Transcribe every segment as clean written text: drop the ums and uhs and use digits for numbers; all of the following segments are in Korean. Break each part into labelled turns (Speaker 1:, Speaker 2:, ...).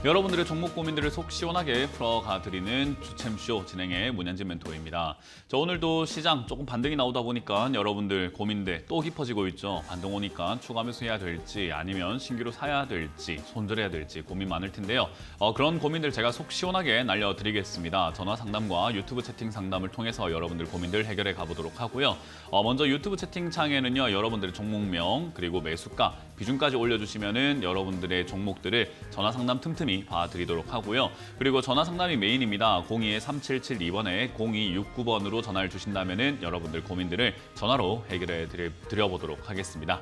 Speaker 1: 여러분들의 종목 고민들을 속 시원하게 풀어가 드리는 주챔쇼 진행의 문현진 멘토입니다. 자, 오늘도 시장 조금 반등이 나오다 보니까 여러분들 고민들 또 깊어지고 있죠. 반등 오니까 추가 매수해야 될지 아니면 신규로 사야 될지 손절해야 될지 고민 많을 텐데요. 그런 고민들 제가 속 시원하게 날려드리겠습니다. 전화 상담과 유튜브 채팅 상담을 통해서 여러분들 고민들 해결해 가보도록 하고요. 먼저 유튜브 채팅창에는요, 여러분들의 종목명 그리고 매수가 비중까지 올려주시면은 여러분들의 종목들을 전화 상담 틈틈이 봐드리도록 하고요. 그리고 전화 상담이 메인입니다. 02-3772번에 0269번으로 전화를 주신다면은 여러분들 고민들을 전화로 해결해 드려보도록 하겠습니다.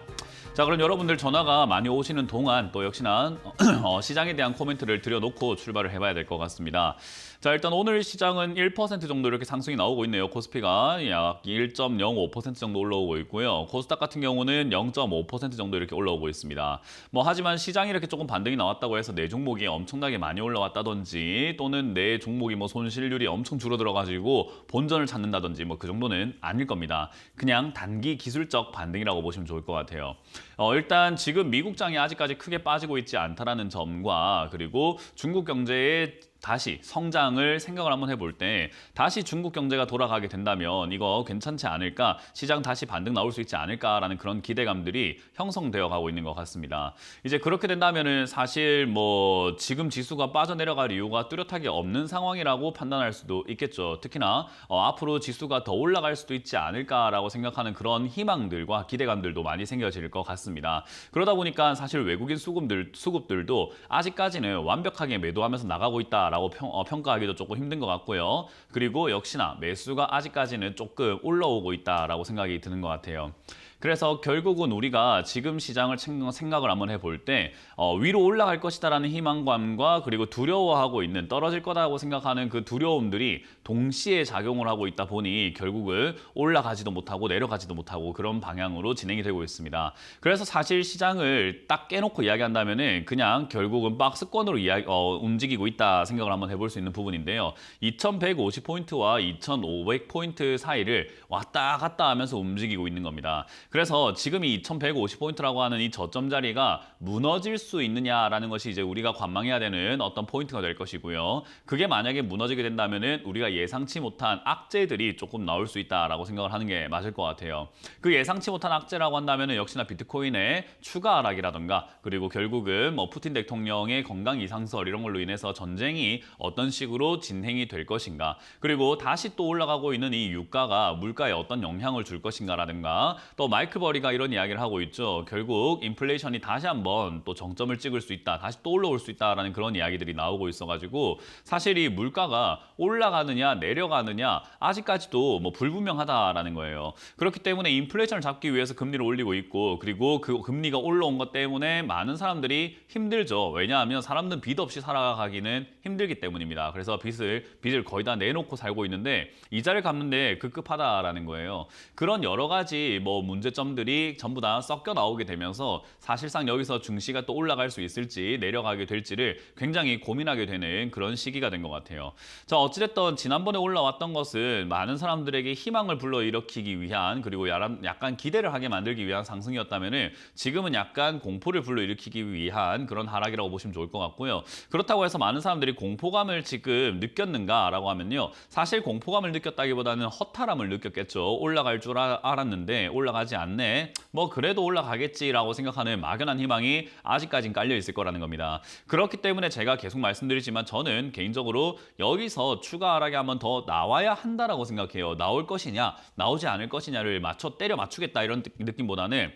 Speaker 1: 자, 그럼 여러분들 전화가 많이 오시는 동안 또 역시나 시장에 대한 코멘트를 드려놓고 출발을 해봐야 될 것 같습니다. 자, 일단 오늘 시장은 1% 정도 이렇게 상승이 나오고 있네요. 코스피가 약 1.05% 정도 올라오고 있고요. 코스닥 같은 경우는 0.5% 정도 이렇게 올라오고 있습니다. 하지만 시장이 이렇게 조금 반등이 나왔다고 해서 내 종목이 엄청나게 많이 올라왔다든지 또는 내 종목이 손실률이 엄청 줄어들어가지고 본전을 찾는다든지 그 정도는 아닐 겁니다. 그냥 단기 기술적 반등이라고 보시면 좋을 것 같아요. 일단 지금 미국장이 아직까지 크게 빠지고 있지 않다라는 점과 그리고 중국 경제의 다시 성장을 생각을 한번 해볼 때 다시 중국 경제가 돌아가게 된다면 이거 괜찮지 않을까, 시장 다시 반등 나올 수 있지 않을까라는 그런 기대감들이 형성되어 가고 있는 것 같습니다. 이제 그렇게 된다면은 사실 지금 지수가 빠져내려갈 이유가 뚜렷하게 없는 상황이라고 판단할 수도 있겠죠. 특히나 앞으로 지수가 더 올라갈 수도 있지 않을까라고 생각하는 그런 희망들과 기대감들도 많이 생겨질 것 같습니다. 그러다 보니까 사실 외국인 수급들도 아직까지는 완벽하게 매도하면서 나가고 있다 라고 평가하기도 조금 힘든 것 같고요. 그리고 역시나 매수가 아직까지는 조금 올라오고 있다라고 생각이 드는 것 같아요. 그래서 결국은 우리가 지금 시장을 생각을 한번 해볼 때 위로 올라갈 것이다라는 희망감과 그리고 두려워하고 있는, 떨어질 거다라고 생각하는 그 두려움들이 동시에 작용을 하고 있다 보니 결국은 올라가지도 못하고 내려가지도 못하고 그런 방향으로 진행이 되고 있습니다. 그래서 사실 시장을 딱 깨놓고 이야기한다면은 그냥 결국은 박스권으로 움직이고 있다 생각을 한번 해볼 수 있는 부분인데요. 2150포인트와 2500포인트 사이를 왔다 갔다 하면서 움직이고 있는 겁니다. 그래서 지금 이 2150포인트라고 하는 이 저점 자리가 무너질 수 있느냐라는 것이 이제 우리가 관망해야 되는 어떤 포인트가 될 것이고요. 그게 만약에 무너지게 된다면은 우리가 예상치 못한 악재들이 조금 나올 수 있다라고 생각을 하는 게 맞을 것 같아요. 그 예상치 못한 악재라고 한다면은 역시나 비트코인의 추가 하락이라든가 그리고 결국은 푸틴 대통령의 건강 이상설 이런 걸로 인해서 전쟁이 어떤 식으로 진행이 될 것인가, 그리고 다시 또 올라가고 있는 이 유가가 물가에 어떤 영향을 줄 것인가라든가, 또 마이클 버리가 이런 이야기를 하고 있죠. 결국 인플레이션이 다시 한번 또 정점을 찍을 수 있다, 다시 또 올라올 수 있다라는 그런 이야기들이 나오고 있어가지고 사실 이 물가가 올라가느냐 내려가느냐 아직까지도 불분명하다라는 거예요. 그렇기 때문에 인플레이션을 잡기 위해서 금리를 올리고 있고, 그리고 그 금리가 올라온 것 때문에 많은 사람들이 힘들죠. 왜냐하면 사람들은 빚 없이 살아가기는 힘들기 때문입니다. 그래서 빚을 거의 다 내놓고 살고 있는데 이자를 갚는데 급급하다라는 거예요. 그런 여러 가지 문제점들이 전부 다 섞여 나오게 되면서 사실상 여기서 증시가 또 올라갈 수 있을지 내려가게 될지를 굉장히 고민하게 되는 그런 시기가 된 것 같아요. 자, 어찌됐든 지난번에 올라왔던 것은 많은 사람들에게 희망을 불러일으키기 위한, 그리고 약간 기대를 하게 만들기 위한 상승이었다면 지금은 약간 공포를 불러일으키기 위한 그런 하락이라고 보시면 좋을 것 같고요. 그렇다고 해서 많은 사람들이 공포감을 지금 느꼈는가라고 하면요, 사실 공포감을 느꼈다기보다는 허탈함을 느꼈겠죠. 올라갈 줄 알았는데 올라가지 않네, 그래도 올라가겠지라고 생각하는 막연한 희망이 아직까진 깔려 있을 거라는 겁니다. 그렇기 때문에 제가 계속 말씀드리지만 저는 개인적으로 여기서 추가 하락이 한번 더 나와야 한다라고 생각해요. 나올 것이냐 나오지 않을 것이냐를 때려 맞추겠다 이런 느낌보다는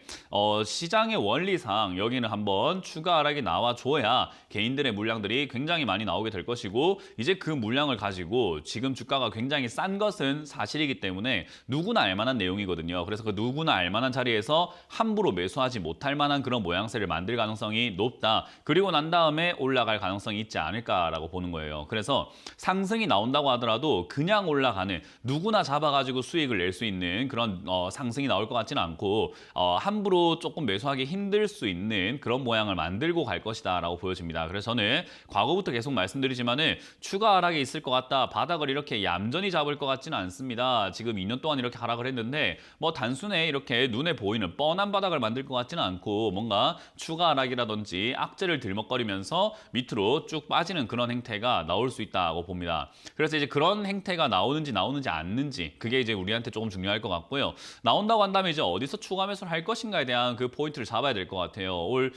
Speaker 1: 시장의 원리상 여기는 한번 추가 하락이 나와줘야 개인들의 물량들이 굉장히 많이 나오게 될 것이고, 이제 그 물량을 가지고 지금 주가가 굉장히 싼 것은 사실이기 때문에 누구나 알만한 내용이거든요. 그래서 그 누구나 알만한 자리에서 함부로 매수하지 못할 만한 그런 모양새를 만들 가능성이 높다. 그리고 난 다음에 올라갈 가능성이 있지 않을까라고 보는 거예요. 그래서 상승이 나온다고 하더라도 그냥 올라가는, 누구나 잡아가지고 수익을 낼 수 있는 그런 상승이 나올 것 같지는 않고 함부로 조금 매수하기 힘들 수 있는 그런 모양을 만들고 갈 것이다 라고 보여집니다. 그래서 저는 과거부터 계속 말씀드리지만은 추가 하락이 있을 것 같다, 바닥을 이렇게 얌전히 잡을 것 같지는 않습니다. 지금 2년 동안 이렇게 하락을 했는데 단순히 이렇게 그렇게 눈에 보이는 뻔한 바닥을 만들 것 같지는 않고 뭔가 추가 하락이라든지 악재를 들먹거리면서 밑으로 쭉 빠지는 그런 행태가 나올 수 있다고 봅니다. 그래서 이제 그런 행태가 나오는지 않는지 그게 이제 우리한테 조금 중요할 것 같고요. 나온다고 한다면 이제 어디서 추가 매수를 할 것인가에 대한 그 포인트를 잡아야 될 것 같아요. 올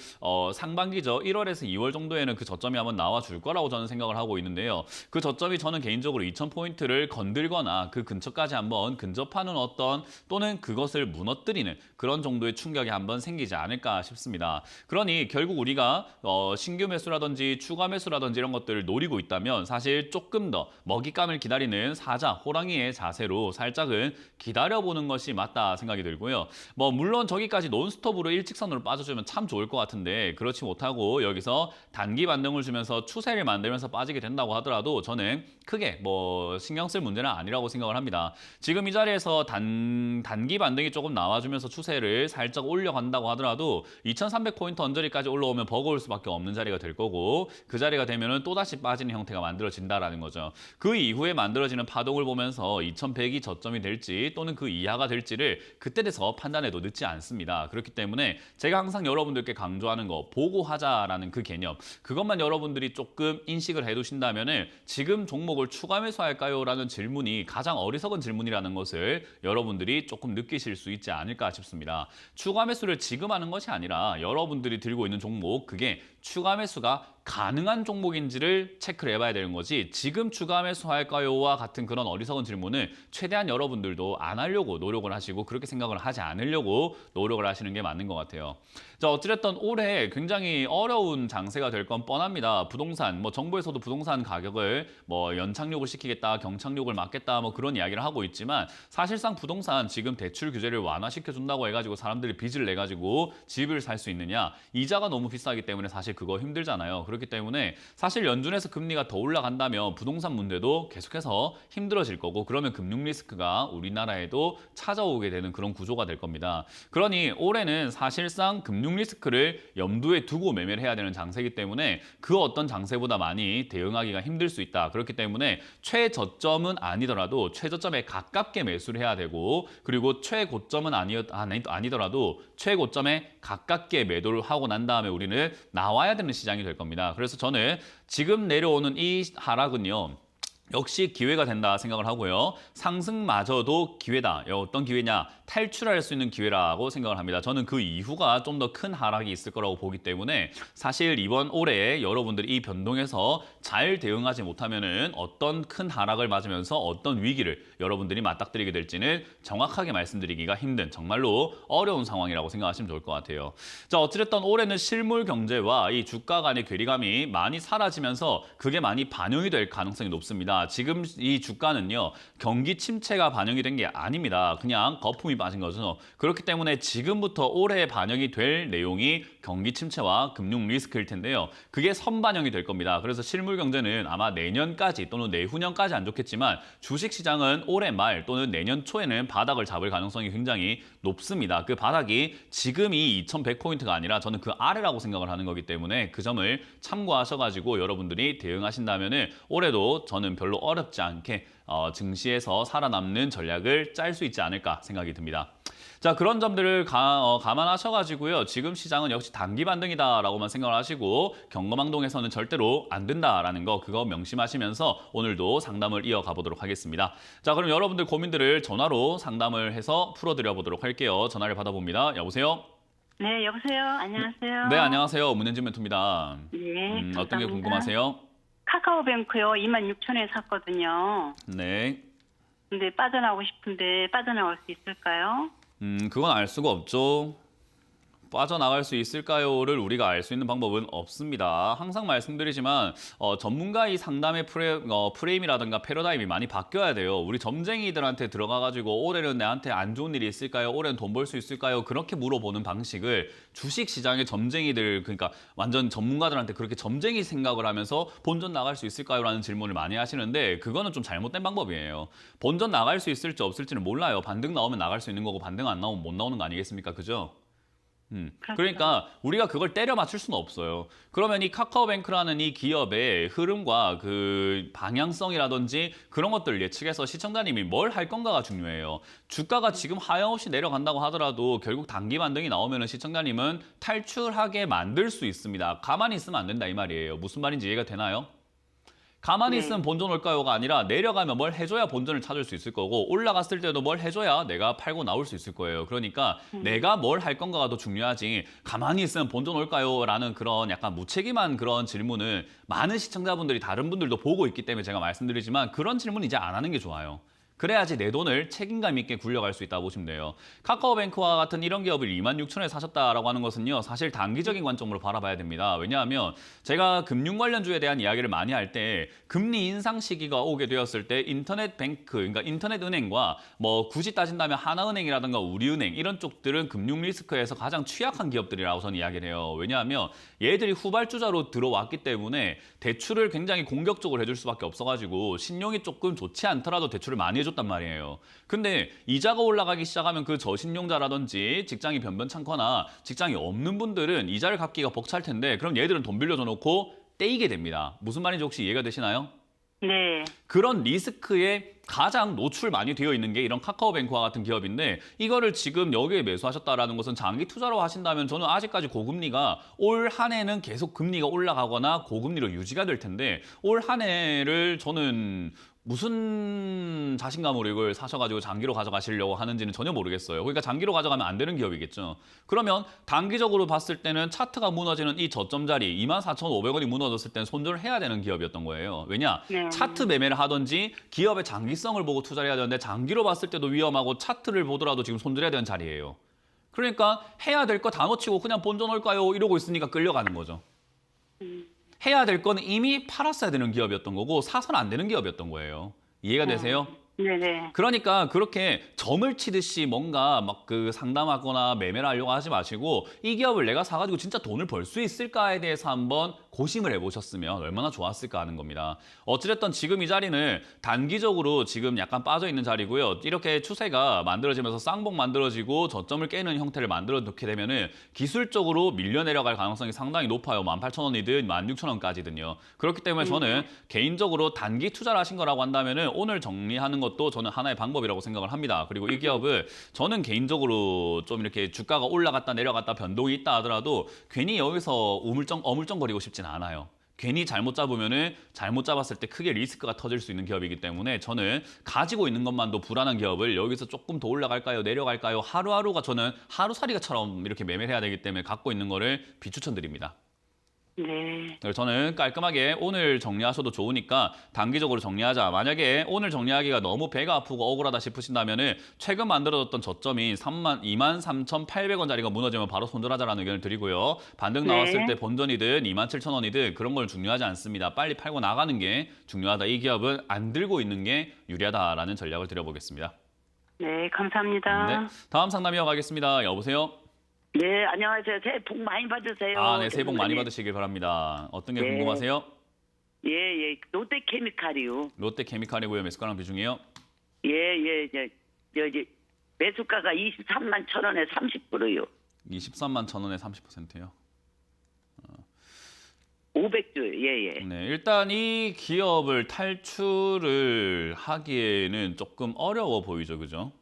Speaker 1: 상반기죠. 1월에서 2월 정도에는 그 저점이 한번 나와 줄 거라고 저는 생각을 하고 있는데요. 그 저점이 저는 개인적으로 2000포인트를 건들거나 그 근처까지 한번 근접하는 어떤 또는 그것을 무너뜨리는 그런 정도의 충격이 한번 생기지 않을까 싶습니다. 그러니 결국 우리가 신규 매수라든지 추가 매수라든지 이런 것들을 노리고 있다면 사실 조금 더 먹잇감을 기다리는 사자, 호랑이의 자세로 살짝은 기다려보는 것이 맞다 생각이 들고요. 뭐 물론 저기까지 논스톱으로 일직선으로 빠져주면 참 좋을 것 같은데 그렇지 못하고 여기서 단기 반등을 주면서 추세를 만들면서 빠지게 된다고 하더라도 저는 크게 뭐 신경 쓸 문제는 아니라고 생각을 합니다. 지금 이 자리에서 단기 반등이 조금 나와주면서 추세를 살짝 올려간다고 하더라도 2300포인트 언저리까지 올라오면 버거울 수밖에 없는 자리가 될 거고 그 자리가 되면은 또다시 빠지는 형태가 만들어진다라는 거죠. 그 이후에 만들어지는 파동을 보면서 2100이 저점이 될지 또는 그 이하가 될지를 그때 돼서 판단해도 늦지 않습니다. 그렇기 때문에 제가 항상 여러분들께 강조하는 거 보고하자라는 그 개념 그것만 여러분들이 조금 인식을 해두신다면은 지금 종목을 추가 매수할까요? 라는 질문이 가장 어리석은 질문이라는 것을 여러분들이 조금 느끼실 수 있지 않을까 싶습니다. 추가 매수를 지금 하는 것이 아니라 여러분들이 들고 있는 종목 그게 추가 매수가 가능한 종목인지를 체크를 해봐야 되는 거지 지금 추가 매수할까요?와 같은 그런 어리석은 질문을 최대한 여러분들도 안 하려고 노력을 하시고 그렇게 생각을 하지 않으려고 노력을 하시는 게 맞는 것 같아요. 자, 어찌됐든 올해 굉장히 어려운 장세가 될 건 뻔합니다. 부동산, 뭐 정부에서도 부동산 가격을 뭐 연착륙을 시키겠다, 경착륙을 막겠다 뭐 그런 이야기를 하고 있지만 사실상 부동산 지금 대출 규제를 완화시켜준다고 해가지고 사람들이 빚을 내가지고 집을 살 수 있느냐 이자가 너무 비싸기 때문에 사실 그거 힘들잖아요. 그렇기 때문에 사실 연준에서 금리가 더 올라간다면 부동산 문제도 계속해서 힘들어질 거고 그러면 금융 리스크가 우리나라에도 찾아오게 되는 그런 구조가 될 겁니다. 그러니 올해는 사실상 금융 리스크를 염두에 두고 매매를 해야 되는 장세이기 때문에 그 어떤 장세보다 많이 대응하기가 힘들 수 있다. 그렇기 때문에 최저점은 아니더라도 최저점에 가깝게 매수를 해야 되고 그리고 최고점은 아니더라도 최고점에 가깝게 매도를 하고 난 다음에 우리는 나와야 되는 시장이 될 겁니다. 그래서 저는 지금 내려오는 이 하락은요. 역시 기회가 된다 생각을 하고요. 상승마저도 기회다. 어떤 기회냐? 탈출할 수 있는 기회라고 생각을 합니다. 저는 그 이후가 좀 더 큰 하락이 있을 거라고 보기 때문에 사실 이번 올해 여러분들이 이 변동에서 잘 대응하지 못하면은 어떤 큰 하락을 맞으면서 어떤 위기를 여러분들이 맞닥뜨리게 될지는 정확하게 말씀드리기가 힘든 정말로 어려운 상황이라고 생각하시면 좋을 것 같아요. 자, 어찌됐든 올해는 실물 경제와 이 주가 간의 괴리감이 많이 사라지면서 그게 많이 반영이 될 가능성이 높습니다. 지금 이 주가는요 경기 침체가 반영이 된 게 아닙니다. 그냥 거품이 빠진 거죠. 그렇기 때문에 지금부터 올해 반영이 될 내용이 경기 침체와 금융 리스크일 텐데요. 그게 선반영이 될 겁니다. 그래서 실물 경제는 아마 내년까지 또는 내후년까지 안 좋겠지만 주식시장은 올해 말 또는 내년 초에는 바닥을 잡을 가능성이 굉장히 높습니다. 그 바닥이 지금이 2100포인트가 아니라 저는 그 아래라고 생각을 하는 거기 때문에 그 점을 참고하셔가지고 여러분들이 대응하신다면 올해도 저는 별로 어렵지 않게 증시에서 살아남는 전략을 짤 수 있지 않을까 생각이 듭니다. 자, 그런 점들을 감안하셔가지고요. 지금 시장은 역시 단기 반등이다라고만 생각을 하시고 경거망동에서는 절대로 안 된다라는 거 그거 명심하시면서 오늘도 상담을 이어가 보도록 하겠습니다. 자, 그럼 여러분들 고민들을 전화로 상담을 해서 풀어드려 보도록 할게요. 전화를 받아봅니다. 여보세요?
Speaker 2: 네, 여보세요. 안녕하세요.
Speaker 1: 네, 안녕하세요. 문현진 멘토입니다.
Speaker 2: 네,
Speaker 1: 어떤 게
Speaker 2: 감사합니다.
Speaker 1: 궁금하세요?
Speaker 2: 카카오뱅크요. 26,000에 샀거든요.
Speaker 1: 네.
Speaker 2: 근데 빠져나오고 싶은데 빠져나올 수 있을까요?
Speaker 1: 그건 알 수가 없죠. 빠져나갈 수 있을까요?를 우리가 알 수 있는 방법은 없습니다. 항상 말씀드리지만 전문가의 상담의 프레임이라든가 패러다임이 많이 바뀌어야 돼요. 우리 점쟁이들한테 들어가가지고 올해는 내한테 안 좋은 일이 있을까요? 올해는 돈 벌 수 있을까요? 그렇게 물어보는 방식을 주식시장의 점쟁이들 그러니까 완전 전문가들한테 그렇게 점쟁이 생각을 하면서 본전 나갈 수 있을까요? 라는 질문을 많이 하시는데 그거는 좀 잘못된 방법이에요. 본전 나갈 수 있을지 없을지는 몰라요. 반등 나오면 나갈 수 있는 거고 반등 안 나오면 못 나오는 거 아니겠습니까? 그죠? 그러니까 우리가 그걸 때려 맞출 수는 없어요. 그러면 이 카카오뱅크라는 이 기업의 흐름과 그 방향성이라든지 그런 것들을 예측해서 시청자님이 뭘 할 건가가 중요해요. 주가가 지금 하염없이 내려간다고 하더라도 결국 단기 반등이 나오면 시청자님은 탈출하게 만들 수 있습니다. 가만히 있으면 안 된다 이 말이에요. 무슨 말인지 이해가 되나요? 가만히 있으면 본전 올까요가 아니라 내려가면 뭘 해줘야 본전을 찾을 수 있을 거고 올라갔을 때도 뭘 해줘야 내가 팔고 나올 수 있을 거예요. 그러니까 내가 뭘 할 건가가 더 중요하지 가만히 있으면 본전 올까요? 라는 그런 약간 무책임한 그런 질문을 많은 시청자분들이 다른 분들도 보고 있기 때문에 제가 말씀드리지만 그런 질문 이제 안 하는 게 좋아요. 그래야지 내 돈을 책임감 있게 굴려갈 수 있다고 보시면 돼요. 카카오뱅크와 같은 이런 기업을 26,000원에 사셨다라고 하는 것은요. 사실 단기적인 관점으로 바라봐야 됩니다. 왜냐하면 제가 금융 관련주에 대한 이야기를 많이 할 때 금리 인상 시기가 오게 되었을 때 인터넷 뱅크, 그러니까 인터넷 은행과 뭐 굳이 따진다면 하나은행이라든가 우리은행 이런 쪽들은 금융 리스크에서 가장 취약한 기업들이라고 저는 이야기를 해요. 왜냐하면 얘들이 후발주자로 들어왔기 때문에 대출을 굉장히 공격적으로 해줄 수밖에 없어가지고 신용이 조금 좋지 않더라도 대출을 많이 해줬단 말이에요. 근데 이자가 올라가기 시작하면 그 저신용자라든지 직장이 변변찮거나 직장이 없는 분들은 이자를 갚기가 벅찰 텐데 그럼 얘들은 돈 빌려줘 놓고 떼이게 됩니다. 무슨 말인지 혹시 이해가 되시나요?
Speaker 2: 네.
Speaker 1: 그런 리스크에 가장 노출 많이 되어 있는 게 이런 카카오뱅크와 같은 기업인데 이거를 지금 여기에 매수하셨다라는 것은 장기 투자로 하신다면 저는 아직까지 고금리가 올 한 해는 계속 금리가 올라가거나 고금리로 유지가 될 텐데 올 한 해를 저는 무슨 자신감으로 이걸 사셔가지고 장기로 가져가시려고 하는지는 전혀 모르겠어요. 그러니까 장기로 가져가면 안 되는 기업이겠죠. 그러면 단기적으로 봤을 때는 차트가 무너지는 이 저점 자리 24,500원이 무너졌을 때는 손절을 해야 되는 기업이었던 거예요. 왜냐?
Speaker 2: 네.
Speaker 1: 차트 매매를 하든지 기업의 장기성을 보고 투자를 해야 되는데 장기로 봤을 때도 위험하고 차트를 보더라도 지금 손절해야 되는 자리예요. 그러니까 해야 될 거 다 놓치고 그냥 본전 올까요? 이러고 있으니까 끌려가는 거죠. 해야 될 건 이미 팔았어야 되는 기업이었던 거고 사서는 안 되는 기업이었던 거예요. 이해가 되세요?
Speaker 2: 네네.
Speaker 1: 그러니까 그렇게 점을 치듯이 뭔가 막 그 상담하거나 매매를 하려고 하지 마시고 이 기업을 내가 사가지고 진짜 돈을 벌 수 있을까에 대해서 한번 고심을 해보셨으면 얼마나 좋았을까 하는 겁니다. 어찌됐든 지금 이 자리는 단기적으로 지금 약간 빠져있는 자리고요. 이렇게 추세가 만들어지면서 쌍봉 만들어지고 저점을 깨는 형태를 만들어 놓게 되면은 기술적으로 밀려 내려갈 가능성이 상당히 높아요. 18,000원이든 16,000원까지든요. 그렇기 때문에 저는 개인적으로 단기 투자를 하신 거라고 한다면은 오늘 정리하는 것도 저는 하나의 방법이라고 생각을 합니다. 그리고 이 기업을 저는 개인적으로 좀 이렇게 주가가 올라갔다 내려갔다 변동이 있다 하더라도 괜히 여기서 어물쩡거리고 싶진 않아요. 괜히 잘못 잡으면은 잘못 잡았을 때 크게 리스크가 터질 수 있는 기업이기 때문에 저는 가지고 있는 것만도 불안한 기업을 여기서 조금 더 올라갈까요? 내려갈까요? 하루하루가 저는 하루살이가처럼 이렇게 매매를 해야 되기 때문에 갖고 있는 거를 비추천드립니다.
Speaker 2: 네.
Speaker 1: 그래서 저는 깔끔하게 오늘 정리하셔도 좋으니까 단기적으로 정리하자. 만약에 오늘 정리하기가 너무 배가 아프고 억울하다 싶으신다면은 최근 만들어졌던 저점인 23,800원짜리가 무너지면 바로 손절하자라는 의견을 드리고요. 반등 나왔을 때 본전이든 27,000원이든 그런 걸 중요하지 않습니다. 빨리 팔고 나가는 게 중요하다. 이 기업은 안 들고 있는 게 유리하다라는 전략을 드려보겠습니다.
Speaker 2: 네, 감사합니다.
Speaker 1: 네, 다음 상담 이어가겠습니다. 여보세요?
Speaker 3: 네, 안녕하세요. 새해 복 많이 받으세요.
Speaker 1: 아, 네, 새해 복 많이
Speaker 3: 선생님.
Speaker 1: 받으시길 바랍니다. 어떤 게
Speaker 3: 네.
Speaker 1: 궁금하세요?
Speaker 3: 예, 예. 롯데케미칼이요.
Speaker 1: 롯데케미칼이고요. 매수가랑 비중이요?
Speaker 3: 예, 예. 여기 매수가가 23만 1,000원에 30%요.
Speaker 1: 23만 1,000원에 30%요.
Speaker 3: 500주. 예, 예.
Speaker 1: 네, 일단 이 기업을 탈출을 하기에는 조금 어려워 보이죠, 그죠?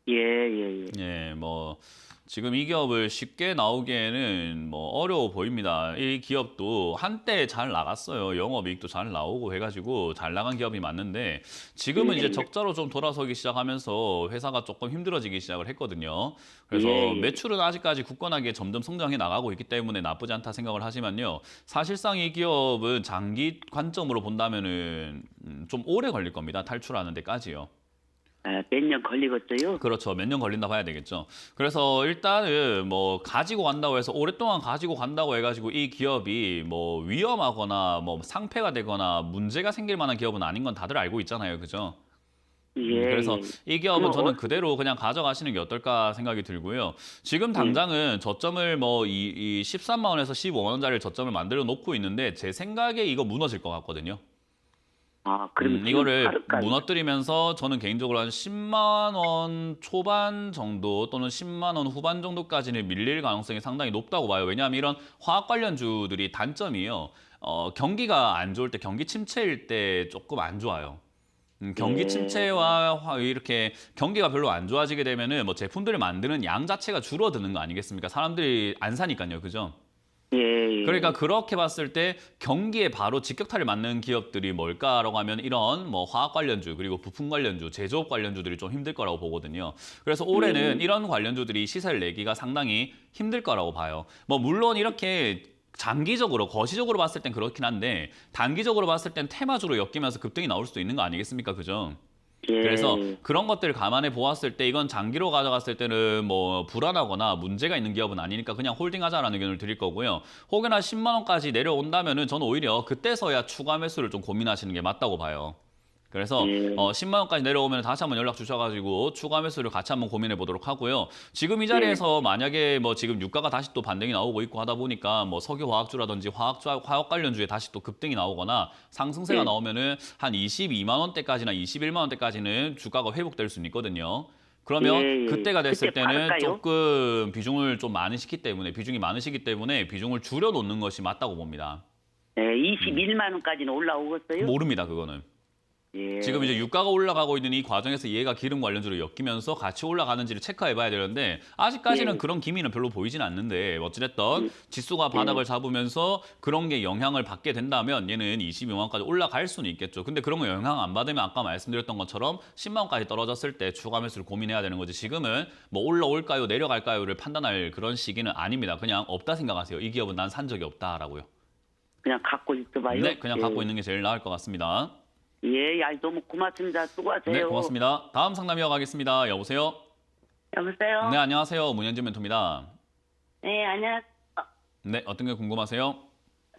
Speaker 3: 예, 예, 예.
Speaker 1: 예, 뭐 지금 이 기업을 쉽게 나오기에는 뭐 어려워 보입니다. 이 기업도 한때 잘 나갔어요. 영업이익도 잘 나오고 해가지고 잘 나간 기업이 맞는데 지금은 이제 적자로 좀 돌아서기 시작하면서 회사가 조금 힘들어지기 시작을 했거든요. 그래서
Speaker 3: 예, 예.
Speaker 1: 매출은 아직까지 굳건하게 점점 성장해 나가고 있기 때문에 나쁘지 않다 생각을 하지만요. 사실상 이 기업은 장기 관점으로 본다면은 좀 오래 걸릴 겁니다. 탈출하는 데까지요.
Speaker 3: 아, 몇 년 걸리겠어요?
Speaker 1: 그렇죠. 몇 년 걸린다 봐야 되겠죠. 그래서 일단은 뭐 가지고 간다고 해서 오랫동안 가지고 간다고 해가지고 이 기업이 뭐 위험하거나 뭐 상폐가 되거나 문제가 생길 만한 기업은 아닌 건 다들 알고 있잖아요. 그죠?
Speaker 3: 예.
Speaker 1: 그래서
Speaker 3: 예.
Speaker 1: 이 기업은
Speaker 3: 그럼
Speaker 1: 저는 그대로 그냥 가져가시는 게 어떨까 생각이 들고요. 지금 당장은 저점을 뭐 이 13만 원에서 15만 원짜리 저점을 만들어 놓고 있는데 제 생각에 이거 무너질 것 같거든요.
Speaker 3: 그러면
Speaker 1: 이거를
Speaker 3: 다를까요?
Speaker 1: 무너뜨리면서 저는 개인적으로 한 10만 원 초반 정도 또는 10만 원 후반 정도까지는 밀릴 가능성이 상당히 높다고 봐요. 왜냐하면 이런 화학 관련주들이 단점이요. 경기가 안 좋을 때, 경기 침체일 때 조금 안 좋아요. 경기 침체와 이렇게 경기가 별로 안 좋아지게 되면은 뭐 제품들을 만드는 양 자체가 줄어드는 거 아니겠습니까? 사람들이 안 사니까요, 그죠?
Speaker 3: 예, 예.
Speaker 1: 그러니까 그렇게 봤을 때 경기에 바로 직격탄을 맞는 기업들이 뭘까라고 하면 이런 뭐 화학 관련주 그리고 부품 관련주, 제조업 관련주들이 좀 힘들 거라고 보거든요. 그래서 올해는 이런 관련주들이 시세를 내기가 상당히 힘들 거라고 봐요. 뭐 물론 이렇게 장기적으로 거시적으로 봤을 땐 그렇긴 한데 단기적으로 봤을 땐 테마주로 엮이면서 급등이 나올 수도 있는 거 아니겠습니까? 그죠?
Speaker 3: 예.
Speaker 1: 그래서 그런 것들을 감안해 보았을 때 이건 장기로 가져갔을 때는 뭐 불안하거나 문제가 있는 기업은 아니니까 그냥 홀딩하자라는 의견을 드릴 거고요. 혹여나 10만 원까지 내려온다면은 저는 오히려 그때서야 추가 매수를 좀 고민하시는 게 맞다고 봐요. 그래서 10만 원까지 내려오면 다시 한번 연락 주셔가지고 추가 매수를 같이 한번 고민해 보도록 하고요. 지금 이 자리에서 만약에 뭐 지금 유가가 다시 또 반등이 나오고 있고 하다 보니까 뭐 석유화학주라든지 화학 관련주에 다시 또 급등이 나오거나 상승세가 나오면은 한 22만 원대까지나 21만 원대까지는 주가가 회복될 수는 있거든요. 그러면 그때가 됐을
Speaker 3: 그때
Speaker 1: 때는
Speaker 3: 팔까요?
Speaker 1: 조금 비중을 좀 비중이 많으시기 때문에 비중을 줄여 놓는 것이 맞다고 봅니다.
Speaker 3: 예, 21만 원까지는 올라오겠어요?
Speaker 1: 모릅니다, 그거는.
Speaker 3: 예.
Speaker 1: 지금 이제 유가가 올라가고 있는 이 과정에서 얘가 기름 관련주로 엮이면서 같이 올라가는지를 체크해 봐야 되는데 아직까지는 그런 기미는 별로 보이진 않는데 어찌됐든 지수가 바닥을 잡으면서 그런 게 영향을 받게 된다면 얘는 22만 원까지 올라갈 수는 있겠죠. 근데 그런 거 영향 안 받으면 아까 말씀드렸던 것처럼 10만 원까지 떨어졌을 때 추가 매수를 고민해야 되는 거지. 지금은 뭐 올라올까요 내려갈까요를 판단할 그런 시기는 아닙니다. 그냥 없다 생각하세요. 이 기업은 난 산 적이 없다라고요.
Speaker 3: 그냥 갖고 있어봐요.
Speaker 1: 네, 그냥 갖고 있는 게 제일 나을 것 같습니다.
Speaker 3: 예, 너무 고맙습니다. 수고하세요.
Speaker 1: 네, 고맙습니다. 다음 상담 이어가겠습니다. 여보세요?
Speaker 2: 여보세요?
Speaker 1: 네, 안녕하세요. 문현진 멘토입니다.
Speaker 2: 네, 안녕하세요.
Speaker 1: 네, 어떤 게 궁금하세요?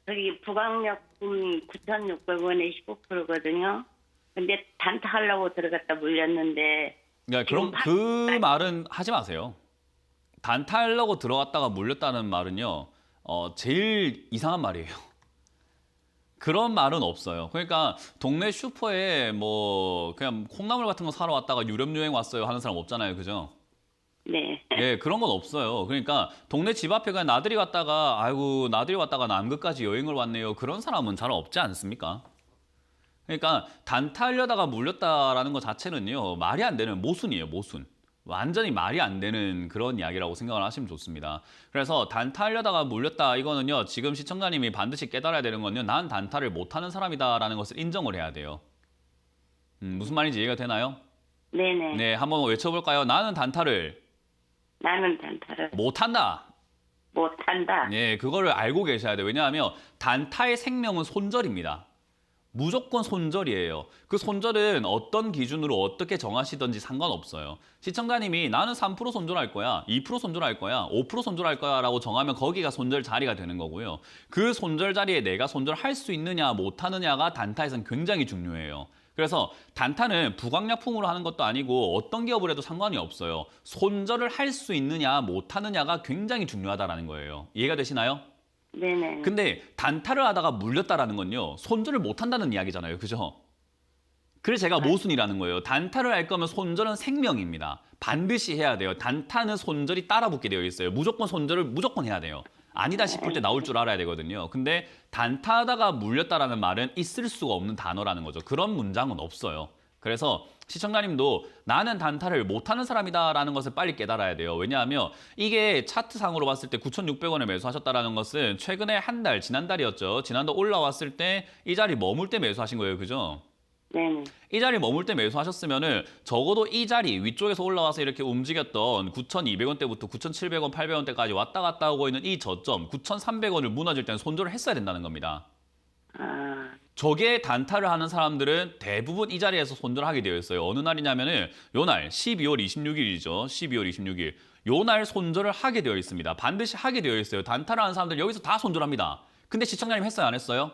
Speaker 2: 저기 부강약품 9,600원에 15%거든요. 근데 단타하려고 들어갔다 물렸는데
Speaker 1: 네, 그럼 그 말은 하지 마세요. 단타하려고 들어갔다가 물렸다는 말은요, 제일 이상한 말이에요. 그런 말은 없어요. 그러니까 동네 슈퍼에 뭐 그냥 콩나물 같은 거 사러 왔다가 유럽 여행 왔어요 하는 사람 없잖아요, 그죠?
Speaker 2: 네.
Speaker 1: 예, 그런 건 없어요. 그러니까 동네 집 앞에 그냥 나들이 갔다가 아이고 나들이 왔다가 남극까지 여행을 왔네요. 그런 사람은 잘 없지 않습니까? 그러니까 단타하려다가 물렸다라는 것 자체는요 말이 안 되는 모순이에요, 모순. 완전히 말이 안 되는 그런 이야기라고 생각을 하시면 좋습니다. 그래서 단타하려다가 물렸다 이거는요 지금 시청자님이 반드시 깨달아야 되는 건요 난 단타를 못하는 사람이다라는 것을 인정을 해야 돼요. 무슨 말인지 이해가 되나요?
Speaker 2: 네네.
Speaker 1: 네, 한번 외쳐볼까요? 나는 단타를
Speaker 2: 나는 단타를
Speaker 1: 못한다.
Speaker 2: 못한다.
Speaker 1: 네, 그거를 알고 계셔야 돼요. 왜냐하면 단타의 생명은 손절입니다. 무조건 손절이에요. 그 손절은 어떤 기준으로 어떻게 정하시든지 상관없어요. 시청자님이 나는 3% 손절할 거야, 2% 손절할 거야, 5% 손절할 거야 라고 정하면 거기가 손절 자리가 되는 거고요. 그 손절 자리에 내가 손절할 수 있느냐 못하느냐가 단타에서는 굉장히 중요해요. 그래서 단타는 부강약품으로 하는 것도 아니고 어떤 기업을 해도 상관이 없어요. 손절을 할 수 있느냐 못하느냐가 굉장히 중요하다는 거예요. 이해가 되시나요?
Speaker 2: 네네.
Speaker 1: 근데 단타를 하다가 물렸다라는 건요. 손절을 못한다는 이야기잖아요. 그죠? 그래서 제가 모순이라는 거예요. 단타를 할 거면 손절은 생명입니다. 반드시 해야 돼요. 단타는 손절이 따라붙게 되어 있어요. 무조건 손절을 무조건 해야 돼요. 아니다 싶을 때 나올 줄 알아야 되거든요. 근데 단타하다가 물렸다라는 말은 있을 수가 없는 단어라는 거죠. 그런 문장은 없어요. 그래서 시청자님도 나는 단타를 못하는 사람이다라는 것을 빨리 깨달아야 돼요. 왜냐하면 이게 차트상으로 봤을 때 9,600원에 매수하셨다는 것은 최근에 한 달, 지난달이었죠. 지난달 올라왔을 때 이 자리 머물 때 매수하신 거예요. 그죠?
Speaker 2: 네네.
Speaker 1: 이 자리 머물 때 매수하셨으면은 적어도 이 자리 위쪽에서 올라와서 이렇게 움직였던 9,200원대부터 9,700원, 800원대까지 왔다 갔다 하고 있는 이 저점 9,300원을 무너질 때는 손절을 했어야 된다는 겁니다. 저게 단타를 하는 사람들은 대부분 이 자리에서 손절하게 되어 있어요. 어느 날이냐면은 요날 12월 26일이죠. 12월 26일. 요날 손절을 하게 되어 있습니다. 반드시 하게 되어 있어요. 단타를 하는 사람들 여기서 다 손절합니다. 근데 시청자님 했어요? 안 했어요?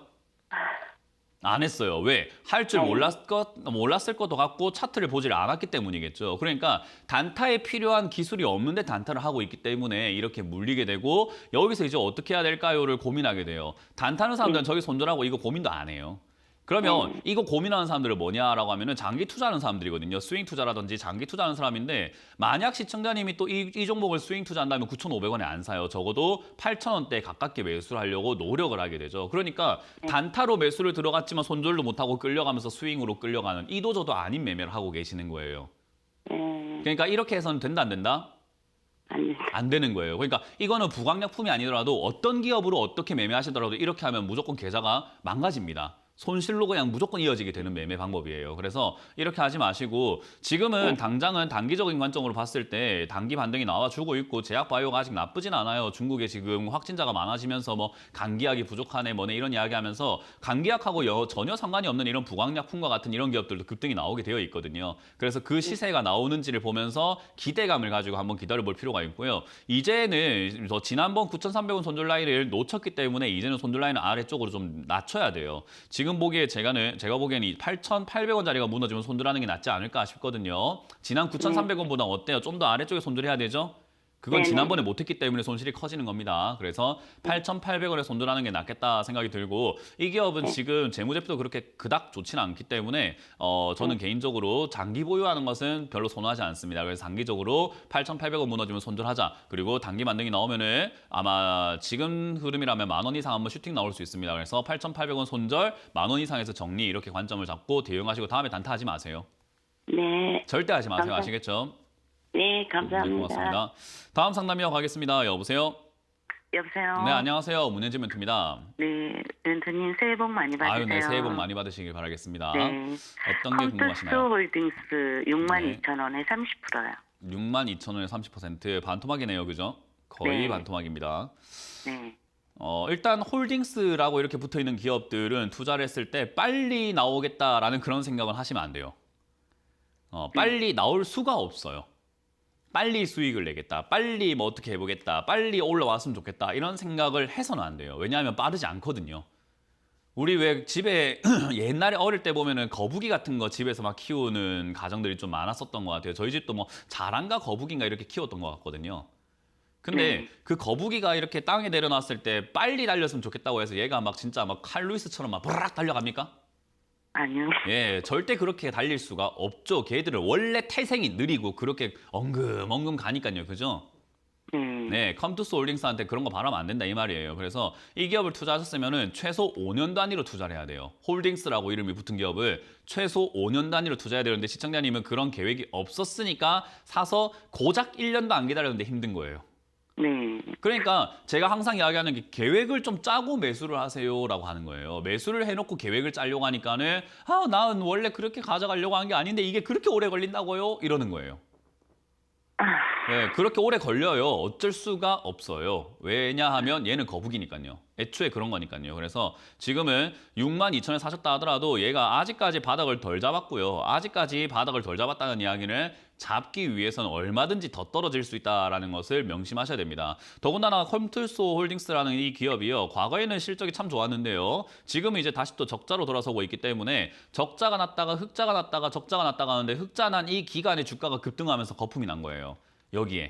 Speaker 1: 안 했어요. 왜? 할 줄 몰랐을 것도 같고 차트를 보질 않았기 때문이겠죠. 그러니까 단타에 필요한 기술이 없는데 단타를 하고 있기 때문에 이렇게 물리게 되고 여기서 이제 어떻게 해야 될까요를 고민하게 돼요. 단타는 사람들은 저기 손절하고 이거 고민도 안 해요. 그러면 이거 고민하는 사람들은 뭐냐라고 하면은 장기 투자하는 사람들이거든요. 스윙 투자라든지 장기 투자하는 사람인데 만약 시청자님이 또 이 종목을 스윙 투자한다면 9,500원에 안 사요. 적어도 8,000원대 가깝게 매수를 하려고 노력을 하게 되죠. 그러니까 단타로 매수를 들어갔지만 손절도 못하고 끌려가면서 스윙으로 끌려가는 이도저도 아닌 매매를 하고 계시는 거예요. 그러니까 이렇게 해서는 된다 안 된다?
Speaker 2: 아니,
Speaker 1: 안 되는 거예요. 그러니까 이거는 부강약품이 아니더라도 어떤 기업으로 어떻게 매매하시더라도 이렇게 하면 무조건 계좌가 망가집니다. 손실로 그냥 무조건 이어지게 되는 매매 방법이에요. 그래서 이렇게 하지 마시고 지금은 당장은 단기적인 관점으로 봤을 때 단기 반등이 나와주고 있고 제약바이오가 아직 나쁘진 않아요. 중국에 지금 확진자가 많아지면서 뭐 감기약이 부족하네 뭐네 이런 이야기하면서 감기약하고 전혀 상관이 없는 이런 부강약품과 같은 이런 기업들도 급등이 나오게 되어 있거든요. 그래서 그 시세가 나오는지를 보면서 기대감을 가지고 한번 기다려볼 필요가 있고요. 이제는 지난번 9,300원 손절 라인을 놓쳤기 때문에 이제는 손절 라인을 아래쪽으로 좀 낮춰야 돼요. 지금 보기에 제가 보기에는 이 8,800원짜리가 무너지면 손절하는 게 낫지 않을까 싶거든요. 지난 9,300원보다 어때요? 좀 더 아래쪽에 손절해야 되죠? 그건
Speaker 2: 네네.
Speaker 1: 지난번에 못했기 때문에 손실이 커지는 겁니다. 그래서 8,800원에 손절하는 게 낫겠다 생각이 들고 이 기업은 지금 재무제표도 그렇게 그닥 좋지는 않기 때문에 저는 개인적으로 장기 보유하는 것은 별로 선호하지 않습니다. 그래서 단기적으로 8,800원 무너지면 손절하자. 그리고 단기 만등이 나오면은 아마 지금 흐름이라면 10,000원 이상 한번 슈팅 나올 수 있습니다. 그래서 8,800원 손절, 10,000원 이상에서 정리 이렇게 관점을 잡고 대응하시고 다음에 단타하지 마세요.
Speaker 2: 네.
Speaker 1: 절대 하지 마세요.
Speaker 2: 감사-
Speaker 1: 아시겠죠?
Speaker 2: 네,
Speaker 1: 네,
Speaker 2: 감사합니다.
Speaker 1: 고맙습니다. 다음 상담 이어가겠습니다. 여보세요?
Speaker 2: 여보세요.
Speaker 1: 네, 안녕하세요. 문현진 멘토입니다.
Speaker 2: 네, 멘토님 새해 복 많이 받으세요.
Speaker 1: 아유, 네, 새해 복 많이 받으시길 바라겠습니다.
Speaker 2: 네.
Speaker 1: 어떤 게
Speaker 2: 컴투스
Speaker 1: 궁금하시나요?
Speaker 2: 홀딩스
Speaker 1: 네.
Speaker 2: 62,000원에 30%요.
Speaker 1: 62,000원에 30% 반토막이네요, 그죠? 거의
Speaker 2: 네.
Speaker 1: 반토막입니다.
Speaker 2: 네.
Speaker 1: 일단 홀딩스라고 이렇게 붙어 있는 기업들은 투자를 했을 때 빨리 나오겠다라는 그런 생각을 하시면 안 돼요. 빨리 나올 수가 없어요. 빨리 수익을 내겠다, 빨리 뭐 어떻게 해보겠다, 빨리 올라왔으면 좋겠다 이런 생각을 해서는 안 돼요. 왜냐하면 빠르지 않거든요. 우리 왜 집에 옛날에 어릴 때 보면은 거북이 같은 거 집에서 막 키우는 가정들이 좀 많았었던 것 같아요. 저희 집도 뭐 자란가 거북인가 이렇게 키웠던 것 같거든요. 근데 그 거북이가 이렇게 땅에 내려놨을 때 빨리 달렸으면 좋겠다고 해서 얘가 막 진짜 막 칼루이스처럼 막 브락 달려갑니까?
Speaker 2: 아니요.
Speaker 1: 예, 절대 그렇게 달릴 수가 없죠. 걔들은 원래 태생이 느리고 그렇게 엉금엉금 가니까요. 그죠? 네, 컴투스 홀딩스한테 그런 거 바라면 안 된다 이 말이에요. 그래서 이 기업을 투자하셨으면은 최소 5년 단위로 투자를 해야 돼요. 홀딩스라고 이름이 붙은 기업을 최소 5년 단위로 투자해야 되는데 시청자님은 그런 계획이 없었으니까 사서 고작 1년도 안 기다렸는데 힘든 거예요.
Speaker 2: 네.
Speaker 1: 그러니까 제가 항상 이야기하는 게 계획을 좀 짜고 매수를 하세요라고 하는 거예요. 매수를 해놓고 계획을 짜려고 하니까는 난 원래 그렇게 가져가려고 한 게 아닌데 이게 그렇게 오래 걸린다고요? 이러는 거예요. 네, 그렇게 오래 걸려요. 어쩔 수가 없어요. 왜냐하면 얘는 거북이니까요. 애초에 그런 거니까요. 그래서 지금은 62,000원에 사셨다 하더라도 얘가 아직까지 바닥을 덜 잡았고요. 아직까지 바닥을 덜 잡았다는 이야기는 잡기 위해서는 얼마든지 더 떨어질 수 있다는 것을 명심하셔야 됩니다. 더군다나 컴투스 홀딩스라는 이 기업이요. 과거에는 실적이 참 좋았는데요. 지금은 이제 다시 또 적자로 돌아서고 있기 때문에 적자가 났다가 흑자가 났다가 적자가 났다가 하는데 흑자 난 이 기간에 주가가 급등하면서 거품이 난 거예요. 여기에.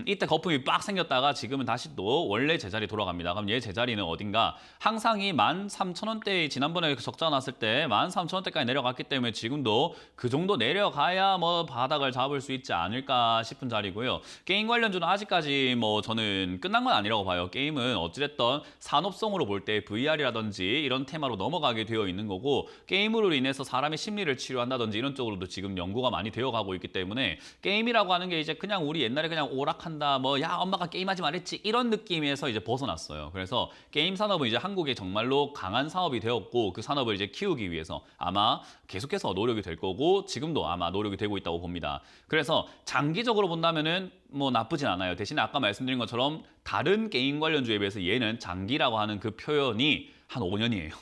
Speaker 1: 이때 거품이 빡 생겼다가 지금은 다시 또 원래 제자리 돌아갑니다. 그럼 얘 제자리는 어딘가? 항상 이 13,000원대 지난번에 적자 났을 때 13,000원대까지 내려갔기 때문에 지금도 그 정도 내려가야 뭐 바닥을 잡을 수 있지 않을까 싶은 자리고요. 게임 관련주는 아직까지 뭐 저는 끝난 건 아니라고 봐요. 게임은 어찌됐든 산업성으로 볼 때 VR이라든지 이런 테마로 넘어가게 되어 있는 거고 게임으로 인해서 사람의 심리를 치료한다든지 이런 쪽으로도 지금 연구가 많이 되어가고 있기 때문에 게임이라고 하는 게 이제 그냥 우리 옛날에 그냥 오락한다 뭐 야 엄마가 게임하지 말랬지 이런 느낌에서 이제 벗어났어요. 그래서 게임 산업은 이제 한국에 정말로 강한 산업이 되었고 그 산업을 이제 키우기 위해서 아마 계속해서 노력이 될 거고 지금도 아마 노력이 되고 있다고 봅니다. 그래서 장기적으로 본다면은 뭐 나쁘진 않아요. 대신에 아까 말씀드린 것처럼 다른 게임 관련주에 비해서 얘는 장기라고 하는 그 표현이 한 5년이에요.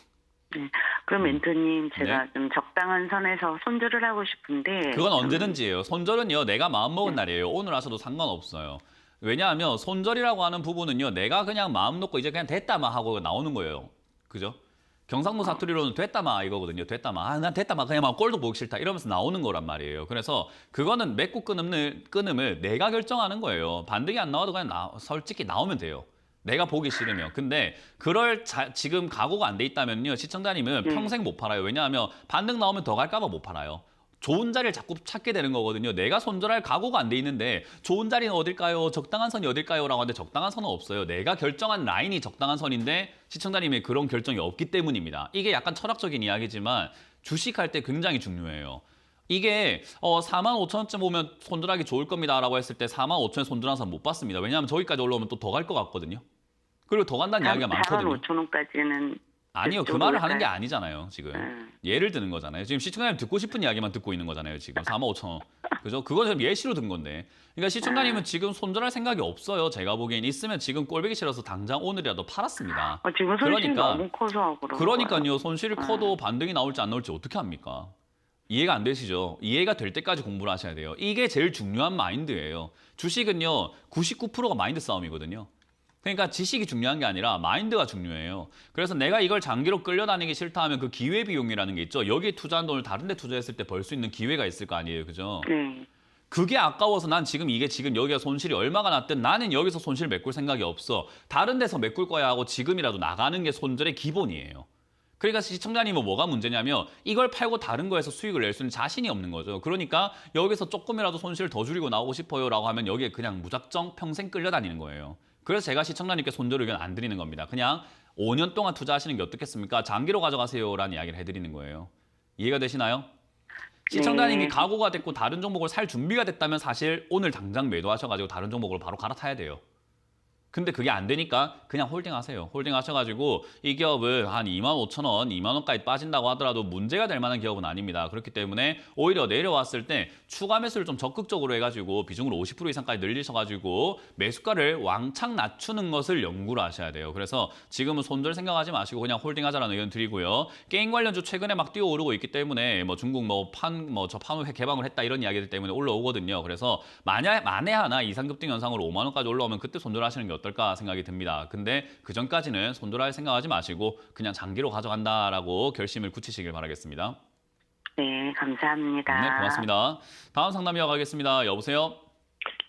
Speaker 2: 그럼 멘토님 제가
Speaker 1: 네.
Speaker 2: 좀 적당한 선에서 손절을 하고 싶은데
Speaker 1: 그건 언제든지예요. 손절은요. 내가 마음먹은 날이에요. 오늘 하셔도 상관없어요. 왜냐하면 손절이라고 하는 부분은요. 내가 그냥 마음 놓고 이제 그냥 됐다마 하고 나오는 거예요. 그죠? 경상도 사투리로는 됐다마 이거거든요. 됐다마. 난 됐다마 그냥 막 꼴도 보기 싫다 이러면서 나오는 거란 말이에요. 그래서 그거는 맺고 끊음을 내가 결정하는 거예요. 반등이 안 나와도 그냥 솔직히 나오면 돼요. 내가 보기 싫으면. 근데 지금 각오가 안 돼 있다면요. 시청자님은 평생 못 팔아요. 왜냐하면 반등 나오면 더 갈까 봐 못 팔아요. 좋은 자리를 자꾸 찾게 되는 거거든요. 내가 손절할 각오가 안 돼 있는데 좋은 자리는 어딜까요? 적당한 선이 어딜까요? 라고 하는데 적당한 선은 없어요. 내가 결정한 라인이 적당한 선인데 시청자님의 그런 결정이 없기 때문입니다. 이게 약간 철학적인 이야기지만 주식할 때 굉장히 중요해요. 이게 45,000원쯤 오면 손절하기 좋을 겁니다 라고 했을 때 45,000원에 손절한 사람 못 봤습니다. 왜냐하면 저기까지 올라오면 또 더 갈 것 같거든요. 그리고 더 간다는 이야기가 많거든요.
Speaker 3: 45,000원까지는
Speaker 1: 아니요. 그 말을 하는 게 아니잖아요. 지금. 예를 드는 거잖아요. 지금 시청자님 듣고 싶은 이야기만 듣고 있는 거잖아요. 지금 45,000원. 그죠? 그건 예시로 든 건데. 그러니까 시청자님은 지금 손절할 생각이 없어요. 제가 보기엔 있으면 지금 꼴보기 싫어서 당장 오늘이라도 팔았습니다.
Speaker 3: 지금 손실이 너무 커서
Speaker 1: 그러니까요. 손실이 커도 반등이 나올지 안 나올지 어떻게 합니까? 이해가 안 되시죠? 이해가 될 때까지 공부를 하셔야 돼요. 이게 제일 중요한 마인드예요. 주식은요. 99%가 마인드 싸움이거든요. 그러니까 지식이 중요한 게 아니라 마인드가 중요해요. 그래서 내가 이걸 장기로 끌려다니기 싫다 하면 그 기회비용이라는 게 있죠. 여기에 투자한 돈을 다른 데 투자했을 때 벌 수 있는 기회가 있을 거 아니에요. 그죠? 그게 아까워서 난 이게 지금 여기가 손실이 얼마가 났든 나는 여기서 손실 메꿀 생각이 없어. 다른 데서 메꿀 거야 하고 지금이라도 나가는 게 손절의 기본이에요. 그러니까 시청자님은 뭐가 문제냐면 이걸 팔고 다른 거에서 수익을 낼 수 있는 자신이 없는 거죠. 그러니까 여기서 조금이라도 손실을 더 줄이고 나오고 싶어요 라고 하면 여기에 그냥 무작정 평생 끌려다니는 거예요. 그래서 제가 시청자님께 손절 의견 안 드리는 겁니다. 그냥 5년 동안 투자하시는 게 어떻겠습니까? 장기로 가져가세요라는 이야기를 해드리는 거예요. 이해가 되시나요? 시청자님이 각오가 됐고 다른 종목을 살 준비가 됐다면 사실 오늘 당장 매도하셔가지고 다른 종목으로 바로 갈아타야 돼요. 근데 그게 안 되니까 그냥 홀딩하세요. 홀딩하셔가지고 이 기업은 한 25,000원, 2만 원까지 빠진다고 하더라도 문제가 될 만한 기업은 아닙니다. 그렇기 때문에 오히려 내려왔을 때 추가 매수를 좀 적극적으로 해가지고 비중을 50% 이상까지 늘리셔가지고 매수가를 왕창 낮추는 것을 연구를 하셔야 돼요. 그래서 지금은 손절 생각하지 마시고 그냥 홀딩하자라는 의견 드리고요. 게임 관련주 최근에 막 뛰어오르고 있기 때문에 뭐 중국 저 판호 개방을 했다 이런 이야기들 때문에 올라오거든요. 그래서 만에 하나 이상급등 현상으로 5만 원까지 올라오면 그때 손절하시는 게 어떨까 생각이 듭니다. 근데 그 전까지는 손절할 생각하지 마시고 그냥 장기로 가져간다라고 결심을 굳히시길 바라겠습니다.
Speaker 3: 네, 감사합니다.
Speaker 1: 네, 고맙습니다. 다음 상담 이어가겠습니다. 여보세요?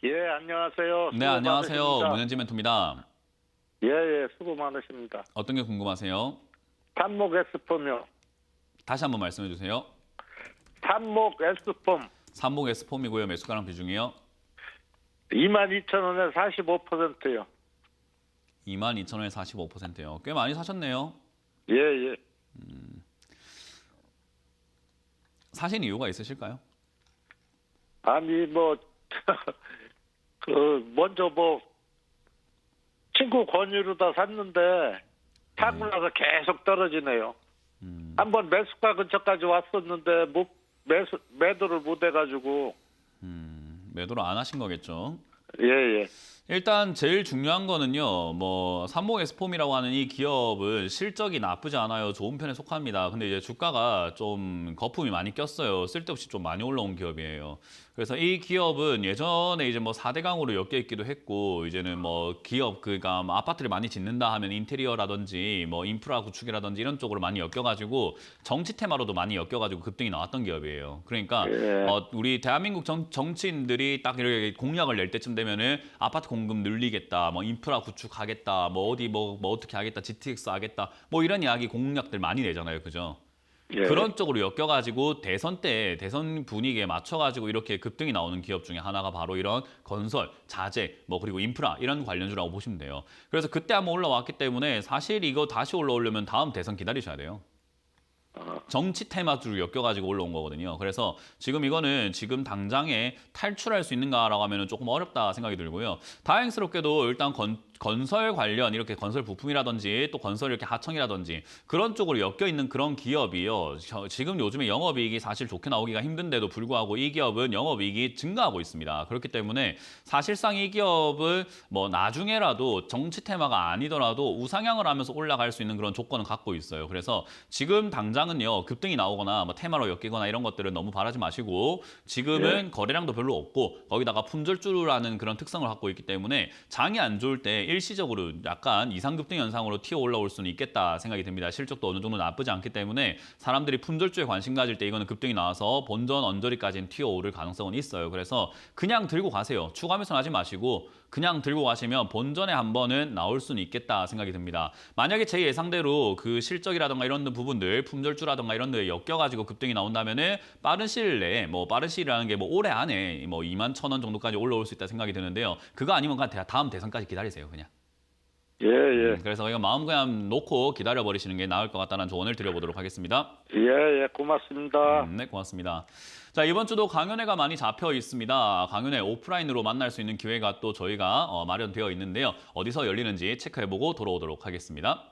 Speaker 4: 예, 안녕하세요.
Speaker 1: 네, 안녕하세요.
Speaker 4: 많으십니다.
Speaker 1: 문현지 멘토입니다.
Speaker 4: 예, 수고 많으십니다.
Speaker 1: 어떤 게 궁금하세요?
Speaker 4: 산목 S폼이요.
Speaker 1: 다시 한번 말씀해 주세요.
Speaker 4: 산목 S폼
Speaker 1: 삼목 S폼이고요. 매수가랑 비중이요?
Speaker 4: 22,000원에 45%요.
Speaker 1: 22,000원에 45%요. 꽤 많이 사셨네요.
Speaker 4: 예.
Speaker 1: 사신 이유가 있으실까요?
Speaker 4: 아니 먼저 친구 권유로 다 샀는데 사고 나서 계속 떨어지네요. 한번 매수가 근처까지 왔었는데 매도를 못 해가지고.
Speaker 1: 매도를 안 하신 거겠죠?
Speaker 4: 예.
Speaker 1: 일단 제일 중요한 거는요. 삼목 S폼이라고 하는 이 기업은 실적이 나쁘지 않아요. 좋은 편에 속합니다. 근데 이제 주가가 좀 거품이 많이 꼈어요. 쓸데없이 좀 많이 올라온 기업이에요. 그래서 이 기업은 예전에 이제 4대강으로 엮여 있기도 했고 이제는 기업 그러니까 아파트를 많이 짓는다 하면 인테리어라든지 인프라 구축이라든지 이런 쪽으로 많이 엮여가지고 정치 테마로도 많이 엮여가지고 급등이 나왔던 기업이에요. 그러니까 우리 대한민국 정치인들이 딱 이렇게 공약을 낼 때쯤 되면은 아파트 공급 늘리겠다, 인프라 구축하겠다, 어디 어떻게 하겠다, GTX 하겠다, 이런 이야기 공약들 많이 내잖아요, 그죠?
Speaker 4: 예.
Speaker 1: 그런 쪽으로 엮여가지고 대선 분위기에 맞춰가지고 이렇게 급등이 나오는 기업 중에 하나가 바로 이런 건설, 자재, 그리고 인프라 이런 관련주라고 보시면 돼요. 그래서 그때 한번 올라왔기 때문에 사실 이거 다시 올라오려면 다음 대선 기다리셔야 돼요. 정치 테마주로 엮여가지고 올라온 거거든요. 그래서 지금 이거는 지금 당장에 탈출할 수 있는가라고 하면 조금 어렵다 생각이 들고요. 다행스럽게도 일단 건설 관련 이렇게 건설 부품이라든지 또 건설 이렇게 하청이라든지 그런 쪽으로 엮여 있는 그런 기업이요. 지금 요즘에 영업이익이 사실 좋게 나오기가 힘든데도 불구하고 이 기업은 영업이익이 증가하고 있습니다. 그렇기 때문에 사실상 이 기업은 나중에라도 정치 테마가 아니더라도 우상향을 하면서 올라갈 수 있는 그런 조건을 갖고 있어요. 그래서 지금 당장은요 급등이 나오거나 테마로 엮이거나 이런 것들은 너무 바라지 마시고 지금은 거래량도 별로 없고 거기다가 품절주라는 그런 특성을 갖고 있기 때문에 장이 안 좋을 때 일시적으로 약간 이상급등 현상으로 튀어 올라올 수는 있겠다 생각이 듭니다. 실적도 어느 정도 나쁘지 않기 때문에 사람들이 품절주에 관심 가질 때 이거는 급등이 나와서 본전 언저리까지는 튀어 오를 가능성은 있어요. 그래서 그냥 들고 가세요. 추가 매수는 하지 마시고 그냥 들고 가시면 본전에 한 번은 나올 수는 있겠다 생각이 듭니다. 만약에 제 예상대로 그 실적이라든가 이런 부분들, 품절주라든가 이런 데 엮여가지고 급등이 나온다면은 빠른 시일 내에 빠른 시일이라는 게 올해 안에 21,000원 정도까지 올라올 수 있다 생각이 드는데요. 그거 아니면 그냥 다음 대선까지 기다리세요, 그냥.
Speaker 4: 예, 예.
Speaker 1: 그래서 이거 마음 그냥 놓고 기다려버리시는 게 나을 것 같다는 조언을 드려보도록 하겠습니다.
Speaker 4: 예, 예, 고맙습니다.
Speaker 1: 네, 고맙습니다. 자, 이번 주도 강연회가 많이 잡혀 있습니다. 강연회 오프라인으로 만날 수 있는 기회가 또 저희가 마련되어 있는데요. 어디서 열리는지 체크해보고 돌아오도록 하겠습니다.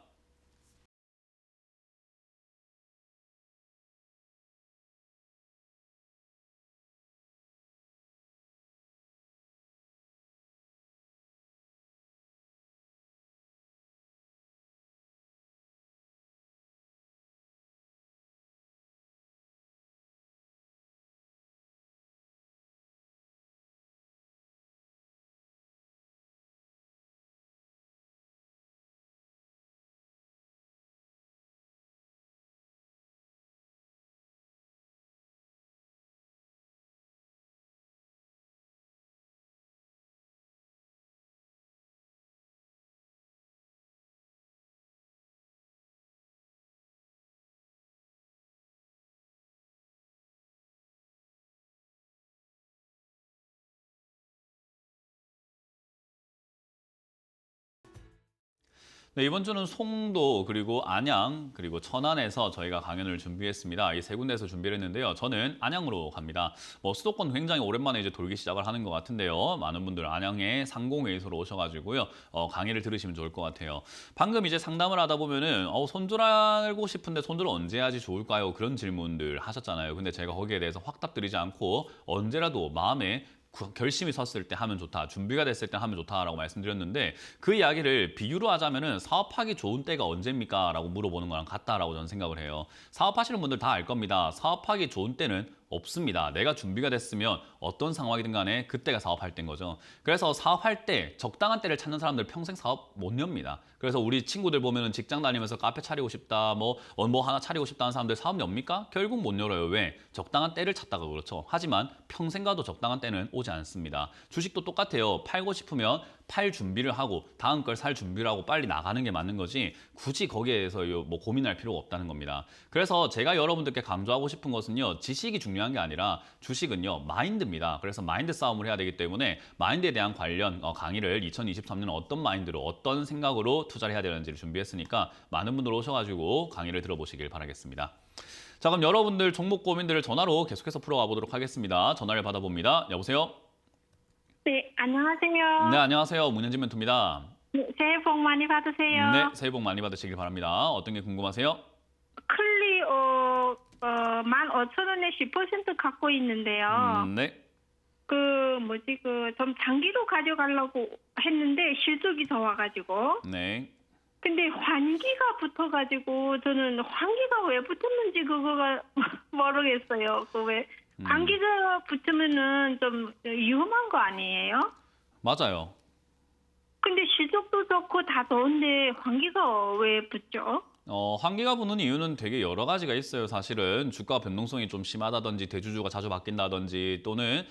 Speaker 1: 네, 이번 주는 송도 그리고 안양 그리고 천안에서 저희가 강연을 준비했습니다. 이 세 군데에서 준비를 했는데요. 저는 안양으로 갑니다. 수도권 굉장히 오랜만에 이제 돌기 시작을 하는 것 같은데요. 많은 분들 안양에 상공회의소로 오셔가지고요. 강의를 들으시면 좋을 것 같아요. 방금 이제 상담을 하다 보면은 손절 알고 싶은데 손절 언제 하지 좋을까요? 그런 질문들 하셨잖아요. 근데 제가 거기에 대해서 확답 드리지 않고 언제라도 마음에 결심이 섰을 때 하면 좋다, 준비가 됐을 때 하면 좋다라고 말씀드렸는데 그 이야기를 비유로 하자면은 사업하기 좋은 때가 언제입니까? 라고 물어보는 거랑 같다라고 저는 생각을 해요. 사업하시는 분들 다 알 겁니다. 사업하기 좋은 때는 없습니다. 내가 준비가 됐으면 어떤 상황이든 간에 그때가 사업할 때인 거죠. 그래서 사업할 때 적당한 때를 찾는 사람들 평생 사업 못 엽니다. 그래서 우리 친구들 보면은 직장 다니면서 카페 차리고 싶다, 뭐 하나 차리고 싶다는 사람들 사업 엽니까? 결국 못 열어요. 왜? 적당한 때를 찾다가 그렇죠. 하지만 평생 가도 적당한 때는 오지 않습니다. 주식도 똑같아요. 팔고 싶으면 팔 준비를 하고 다음 걸 살 준비를 하고 빨리 나가는 게 맞는 거지 굳이 거기에 대해서 고민할 필요가 없다는 겁니다. 그래서 제가 여러분들께 강조하고 싶은 것은요. 지식이 중요한 게 아니라 주식은요. 마인드입니다. 그래서 마인드 싸움을 해야 되기 때문에 마인드에 대한 관련 강의를 2023년 어떤 마인드로 어떤 생각으로 투자를 해야 되는지를 준비했으니까 많은 분들 오셔가지고 강의를 들어보시길 바라겠습니다. 자, 그럼 여러분들 종목 고민들을 전화로 계속해서 풀어가 보도록 하겠습니다. 전화를 받아봅니다. 여보세요?
Speaker 2: 네, 안녕하세요.
Speaker 1: 네, 안녕하세요. 문현진 멘토입니다.
Speaker 2: 네, 새해 복 많이 받으세요.
Speaker 1: 네, 새해 복 많이 받으시길 바랍니다. 어떤 게 궁금하세요?
Speaker 2: 클리 15,000원에 10% 갖고 있는데요.
Speaker 1: 네.
Speaker 2: 좀 장기로 가져가려고 했는데 실적이 좋아가지고.
Speaker 1: 네.
Speaker 2: 근데 환기가 붙어가지고 저는 환기가 왜 붙었는지 그거가 모르겠어요. 환기가 붙으면은 좀 위험한 거 아니에요?
Speaker 1: 맞아요.
Speaker 2: 근데 실적도 좋고 다 좋은데 환기가 왜 붙죠?
Speaker 1: 환기가 붙는 이유는 되게 여러 가지가 있어요. 사실은 주가 변동성이 좀 심하다든지 대주주가 자주 바뀐다든지 또는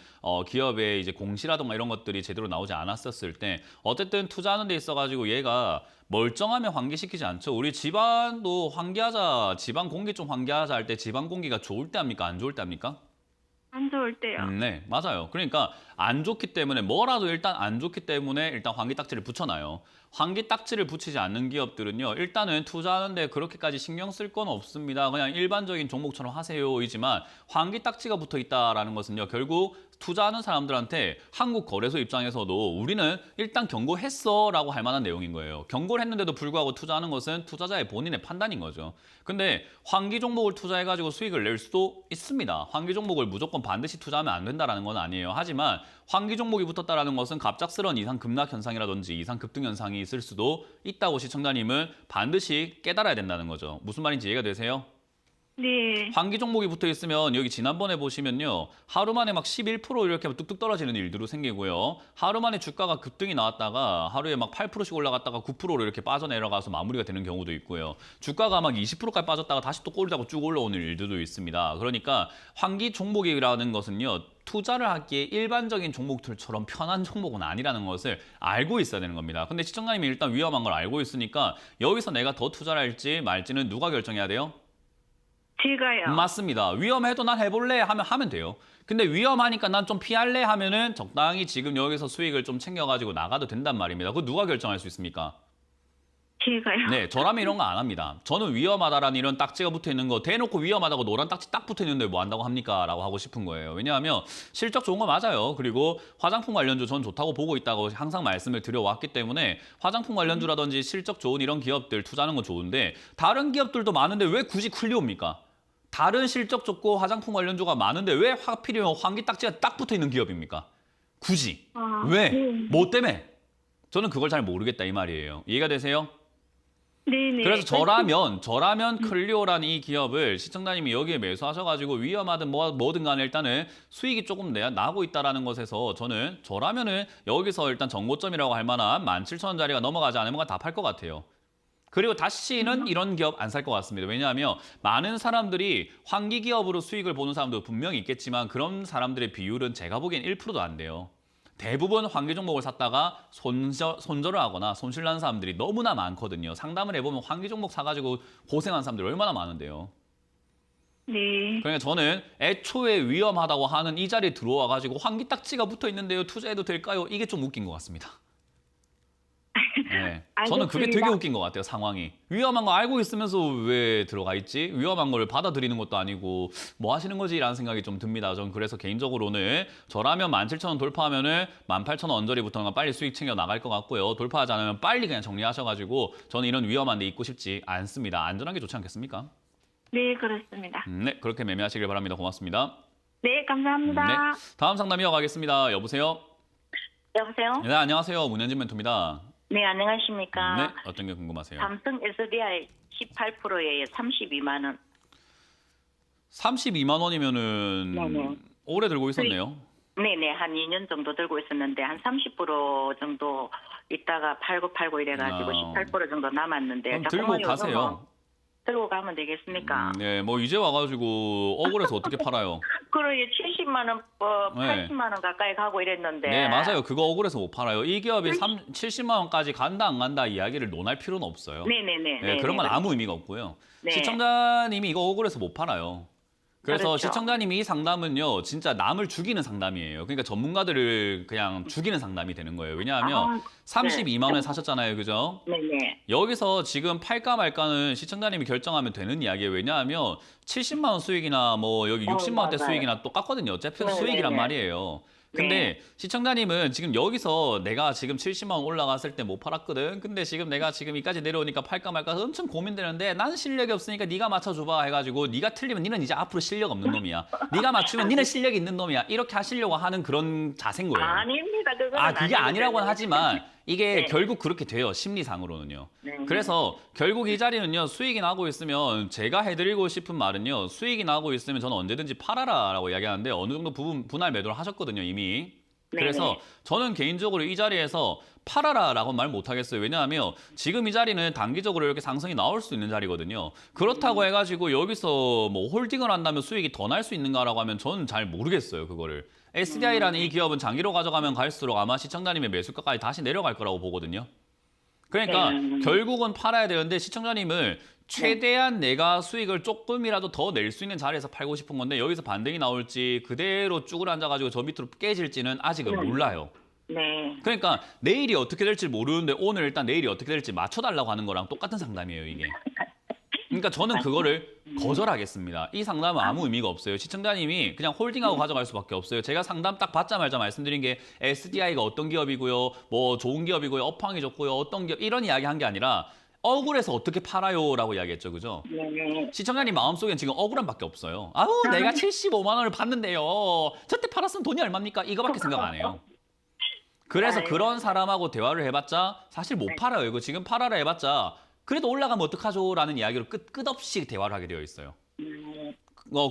Speaker 1: 기업의 이제 공시라든가 이런 것들이 제대로 나오지 않았었을 때 어쨌든 투자하는 데 있어가지고 얘가 멀쩡하면 환기시키지 않죠. 우리 집안도 환기하자, 집안 공기 좀 환기하자 할 때 집안 공기가 좋을 때 합니까? 안 좋을 때 합니까?
Speaker 2: 안 좋을 때요.
Speaker 1: 네, 맞아요. 그러니까 안 좋기 때문에 뭐라도 일단 안 좋기 때문에 일단 환기 딱지를 붙여놔요. 환기 딱지를 붙이지 않는 기업들은요. 일단은 투자하는데 그렇게까지 신경 쓸 건 없습니다. 그냥 일반적인 종목처럼 하세요이지만 환기 딱지가 붙어 있다라는 것은요. 결국 투자하는 사람들한테 한국거래소 입장에서도 우리는 일단 경고했어라고 할 만한 내용인 거예요. 경고를 했는데도 불구하고 투자하는 것은 투자자의 본인의 판단인 거죠. 근데 환기 종목을 투자해가지고 수익을 낼 수도 있습니다. 환기 종목을 무조건 반드시 투자하면 안 된다는 건 아니에요. 하지만 환기 종목이 붙었다는 것은 갑작스러운 이상 급락 현상이라든지 이상 급등 현상이 있을 수도 있다고 시청자님은 반드시 깨달아야 된다는 거죠. 무슨 말인지 이해가 되세요?
Speaker 2: 네.
Speaker 1: 환기 종목이 붙어 있으면 여기 지난번에 보시면요. 하루 만에 막 11% 이렇게 뚝뚝 떨어지는 일들도 생기고요. 하루 만에 주가가 급등이 나왔다가 하루에 막 8%씩 올라갔다가 9%로 이렇게 빠져내려가서 마무리가 되는 경우도 있고요. 주가가 막 20%까지 빠졌다가 다시 또 꼬리 잡고 쭉 올라오는 일들도 있습니다. 그러니까 환기 종목이라는 것은요. 투자를 하기에 일반적인 종목들처럼 편한 종목은 아니라는 것을 알고 있어야 되는 겁니다. 근데 시청자님이 일단 위험한 걸 알고 있으니까 여기서 내가 더 투자를 할지 말지는 누가 결정해야 돼요?
Speaker 2: 제가요.
Speaker 1: 맞습니다. 위험해도 난 해볼래 하면 돼요. 근데 위험하니까 난 좀 피할래 하면은 적당히 지금 여기서 수익을 좀 챙겨가지고 나가도 된단 말입니다. 그거 누가 결정할 수 있습니까?
Speaker 2: 제가요.
Speaker 1: 네, 저라면 이런 거 안 합니다. 저는 위험하다라는 이런 딱지가 붙어 있는 거 대놓고 위험하다고 노란 딱지 딱 붙어 있는데 뭐 한다고 합니까? 라고 하고 싶은 거예요. 왜냐하면 실적 좋은 거 맞아요. 그리고 화장품 관련주 전 좋다고 보고 있다고 항상 말씀을 드려왔기 때문에 화장품 관련주라든지 실적 좋은 이런 기업들 투자하는 건 좋은데 다른 기업들도 많은데 왜 굳이 클리오입니까? 다른 실적 좋고 화장품 관련주가 많은데 왜 하필이면 환기 딱지가 딱 붙어 있는 기업입니까? 굳이. 왜?
Speaker 2: 네.
Speaker 1: 뭐 때문에? 저는 그걸 잘 모르겠다 이 말이에요. 이해가 되세요?
Speaker 2: 네네.
Speaker 1: 그래서 저라면 클리오라는 이 기업을 시청자님이 여기에 매수하셔가지고 위험하든 뭐든 간에 일단은 수익이 조금 나고 있다라는 것에서 저라면은 여기서 일단 정고점이라고 할 만한 17,000원짜리가 넘어가지 않으면 다 팔 것 같아요. 그리고 다시는 이런 기업 안 살 것 같습니다. 왜냐하면 많은 사람들이 환기 기업으로 수익을 보는 사람도 분명히 있겠지만 그런 사람들의 비율은 제가 보기엔 1%도 안 돼요. 대부분 환기 종목을 샀다가 손절을 하거나 손실 나는 사람들이 너무나 많거든요. 상담을 해보면 환기 종목 사가지고 고생한 사람들이 얼마나 많은데요.
Speaker 2: 네.
Speaker 1: 그러니까 저는 애초에 위험하다고 하는 이 자리에 들어와가지고 환기 딱지가 붙어 있는데요. 투자해도 될까요? 이게 좀 웃긴 것 같습니다. 네. 저는 그게 되게 웃긴 것 같아요, 상황이. 위험한 거 알고 있으면서 왜 들어가 있지? 위험한 걸 받아들이는 것도 아니고 뭐 하시는 거지? 라는 생각이 좀 듭니다. 전 그래서 개인적으로는 저라면 17,000원 돌파하면은 18,000원 언저리부터는 빨리 수익 챙겨 나갈 것 같고요. 돌파하지 않으면 빨리 그냥 정리하셔가지고 저는 이런 위험한 데 있고 싶지 않습니다. 안전한 게 좋지 않겠습니까?
Speaker 2: 네, 그렇습니다.
Speaker 1: 네, 그렇게 매매하시길 바랍니다. 고맙습니다.
Speaker 2: 네, 감사합니다.
Speaker 1: 네, 다음 상담 이어가겠습니다. 여보세요?
Speaker 3: 여보세요?
Speaker 1: 네, 안녕하세요. 문현진 멘토입니다.
Speaker 3: 네, 안녕하십니까?
Speaker 1: 네, 어떤 게 궁금하세요?
Speaker 3: 삼성 SDI 18%에 32만 원.
Speaker 1: 32만 원이면은
Speaker 3: 네네.
Speaker 1: 오래 들고 있었네요.
Speaker 3: 네네, 한 2년 정도 들고 있었는데 한 30% 정도 있다가 팔고 이래가지고 18% 정도 남았는데
Speaker 1: 그럼
Speaker 3: 자꾸만
Speaker 1: 들고 가세요.
Speaker 3: 요즘은 들고 가면 되겠습니까?
Speaker 1: 네, 뭐 이제 와가지고 억울해서 어떻게 팔아요?
Speaker 3: 그러게 70만 원,
Speaker 1: 네.
Speaker 3: 80만 원 가까이 가고 이랬는데.
Speaker 1: 네, 맞아요. 그거 억울해서 못 팔아요. 이 기업이 70만 원까지 간다 안 간다 이야기를 논할 필요는 없어요.
Speaker 3: 네네네.
Speaker 1: 네, 그런 건 아무 의미가 없고요.
Speaker 3: 네.
Speaker 1: 시청자님이 이거 억울해서 못 팔아요. 그래서
Speaker 3: 그렇죠.
Speaker 1: 시청자님이 이 상담은요, 진짜 남을 죽이는 상담이에요. 그러니까 전문가들을 그냥 죽이는 상담이 되는 거예요. 왜냐하면 32만 원에 사셨잖아요, 그죠?
Speaker 3: 네네.
Speaker 1: 여기서 지금 팔까 말까는 시청자님이 결정하면 되는 이야기예요. 왜냐하면 70만 원 수익이나 뭐 여기 60만 원대
Speaker 3: 맞아요.
Speaker 1: 수익이나 똑같거든요. 어차피
Speaker 3: 네,
Speaker 1: 수익이란
Speaker 3: 네, 네.
Speaker 1: 말이에요. 근데 시청자님은 지금 여기서 내가 지금 70만 원 올라갔을 때 못 팔았거든. 근데 지금 내가 지금 이까지 내려오니까 팔까 말까 엄청 고민되는데 나는 실력이 없으니까 네가 맞춰줘봐 해가지고 네가 틀리면 니는 이제 앞으로 실력 없는 놈이야. 네가 맞추면 니는 실력이 있는 놈이야. 이렇게 하시려고 하는 그런 자세인 거예요.
Speaker 3: 아닙니다. 그건
Speaker 1: 그게 아니라고는 하지만 이게
Speaker 3: 네.
Speaker 1: 결국 그렇게 돼요. 심리상으로는요.
Speaker 3: 네.
Speaker 1: 그래서 결국 이 자리는요. 수익이 나고 있으면 제가 해드리고 싶은 말은요. 수익이 나고 있으면 저는 언제든지 팔아라라고 이야기하는데 어느 정도 분할 매도를 하셨거든요. 이미. 그래서
Speaker 3: 네네.
Speaker 1: 저는 개인적으로 이 자리에서 팔아라라고 말 못하겠어요. 왜냐하면 지금 이 자리는 단기적으로 이렇게 상승이 나올 수 있는 자리거든요. 그렇다고 해가지고 여기서 뭐 홀딩을 한다면 수익이 더 날 수 있는가라고 하면 저는 잘 모르겠어요. 그거를. SDI라는 이 기업은 장기로 가져가면 갈수록 아마 시청자님의 매수가까지 다시 내려갈 거라고 보거든요. 그러니까 결국은 팔아야 되는데 시청자님을 최대한 내가 수익을 조금이라도 더 낼 수 있는 자리에서 팔고 싶은 건데 여기서 반등이 나올지 그대로 쭈글 앉아가지고 저 밑으로 깨질지는 아직은 몰라요.
Speaker 3: 네.
Speaker 1: 그러니까 내일이 어떻게 될지 모르는데 오늘 일단 내일이 어떻게 될지 맞춰달라고 하는 거랑 똑같은 상담이에요, 이게. 그러니까 저는 그거를 거절하겠습니다. 이 상담은 아무 의미가 없어요. 시청자님이 그냥 홀딩하고 가져갈 수밖에 없어요. 제가 상담 딱 받자마자 말씀드린 게 SDI가 어떤 기업이고요, 뭐 좋은 기업이고요, 업황이 좋고요, 어떤 기업 이런 이야기 한 게 아니라 억울해서 어떻게 팔아요라고 이야기했죠, 그죠?
Speaker 3: 네네.
Speaker 1: 시청자님 마음속엔 지금 억울함밖에 없어요. 아우 내가 75만 원을 받는데요. 저때 팔았으면 돈이 얼마입니까? 이거밖에 생각 안 해요. 그래서 그런 사람하고 대화를 해봤자 사실 못 팔아요. 이거 지금 팔아라 해봤자 그래도 올라가면 어떡하죠? 라는 이야기로 끝없이 대화를 하게 되어 있어요.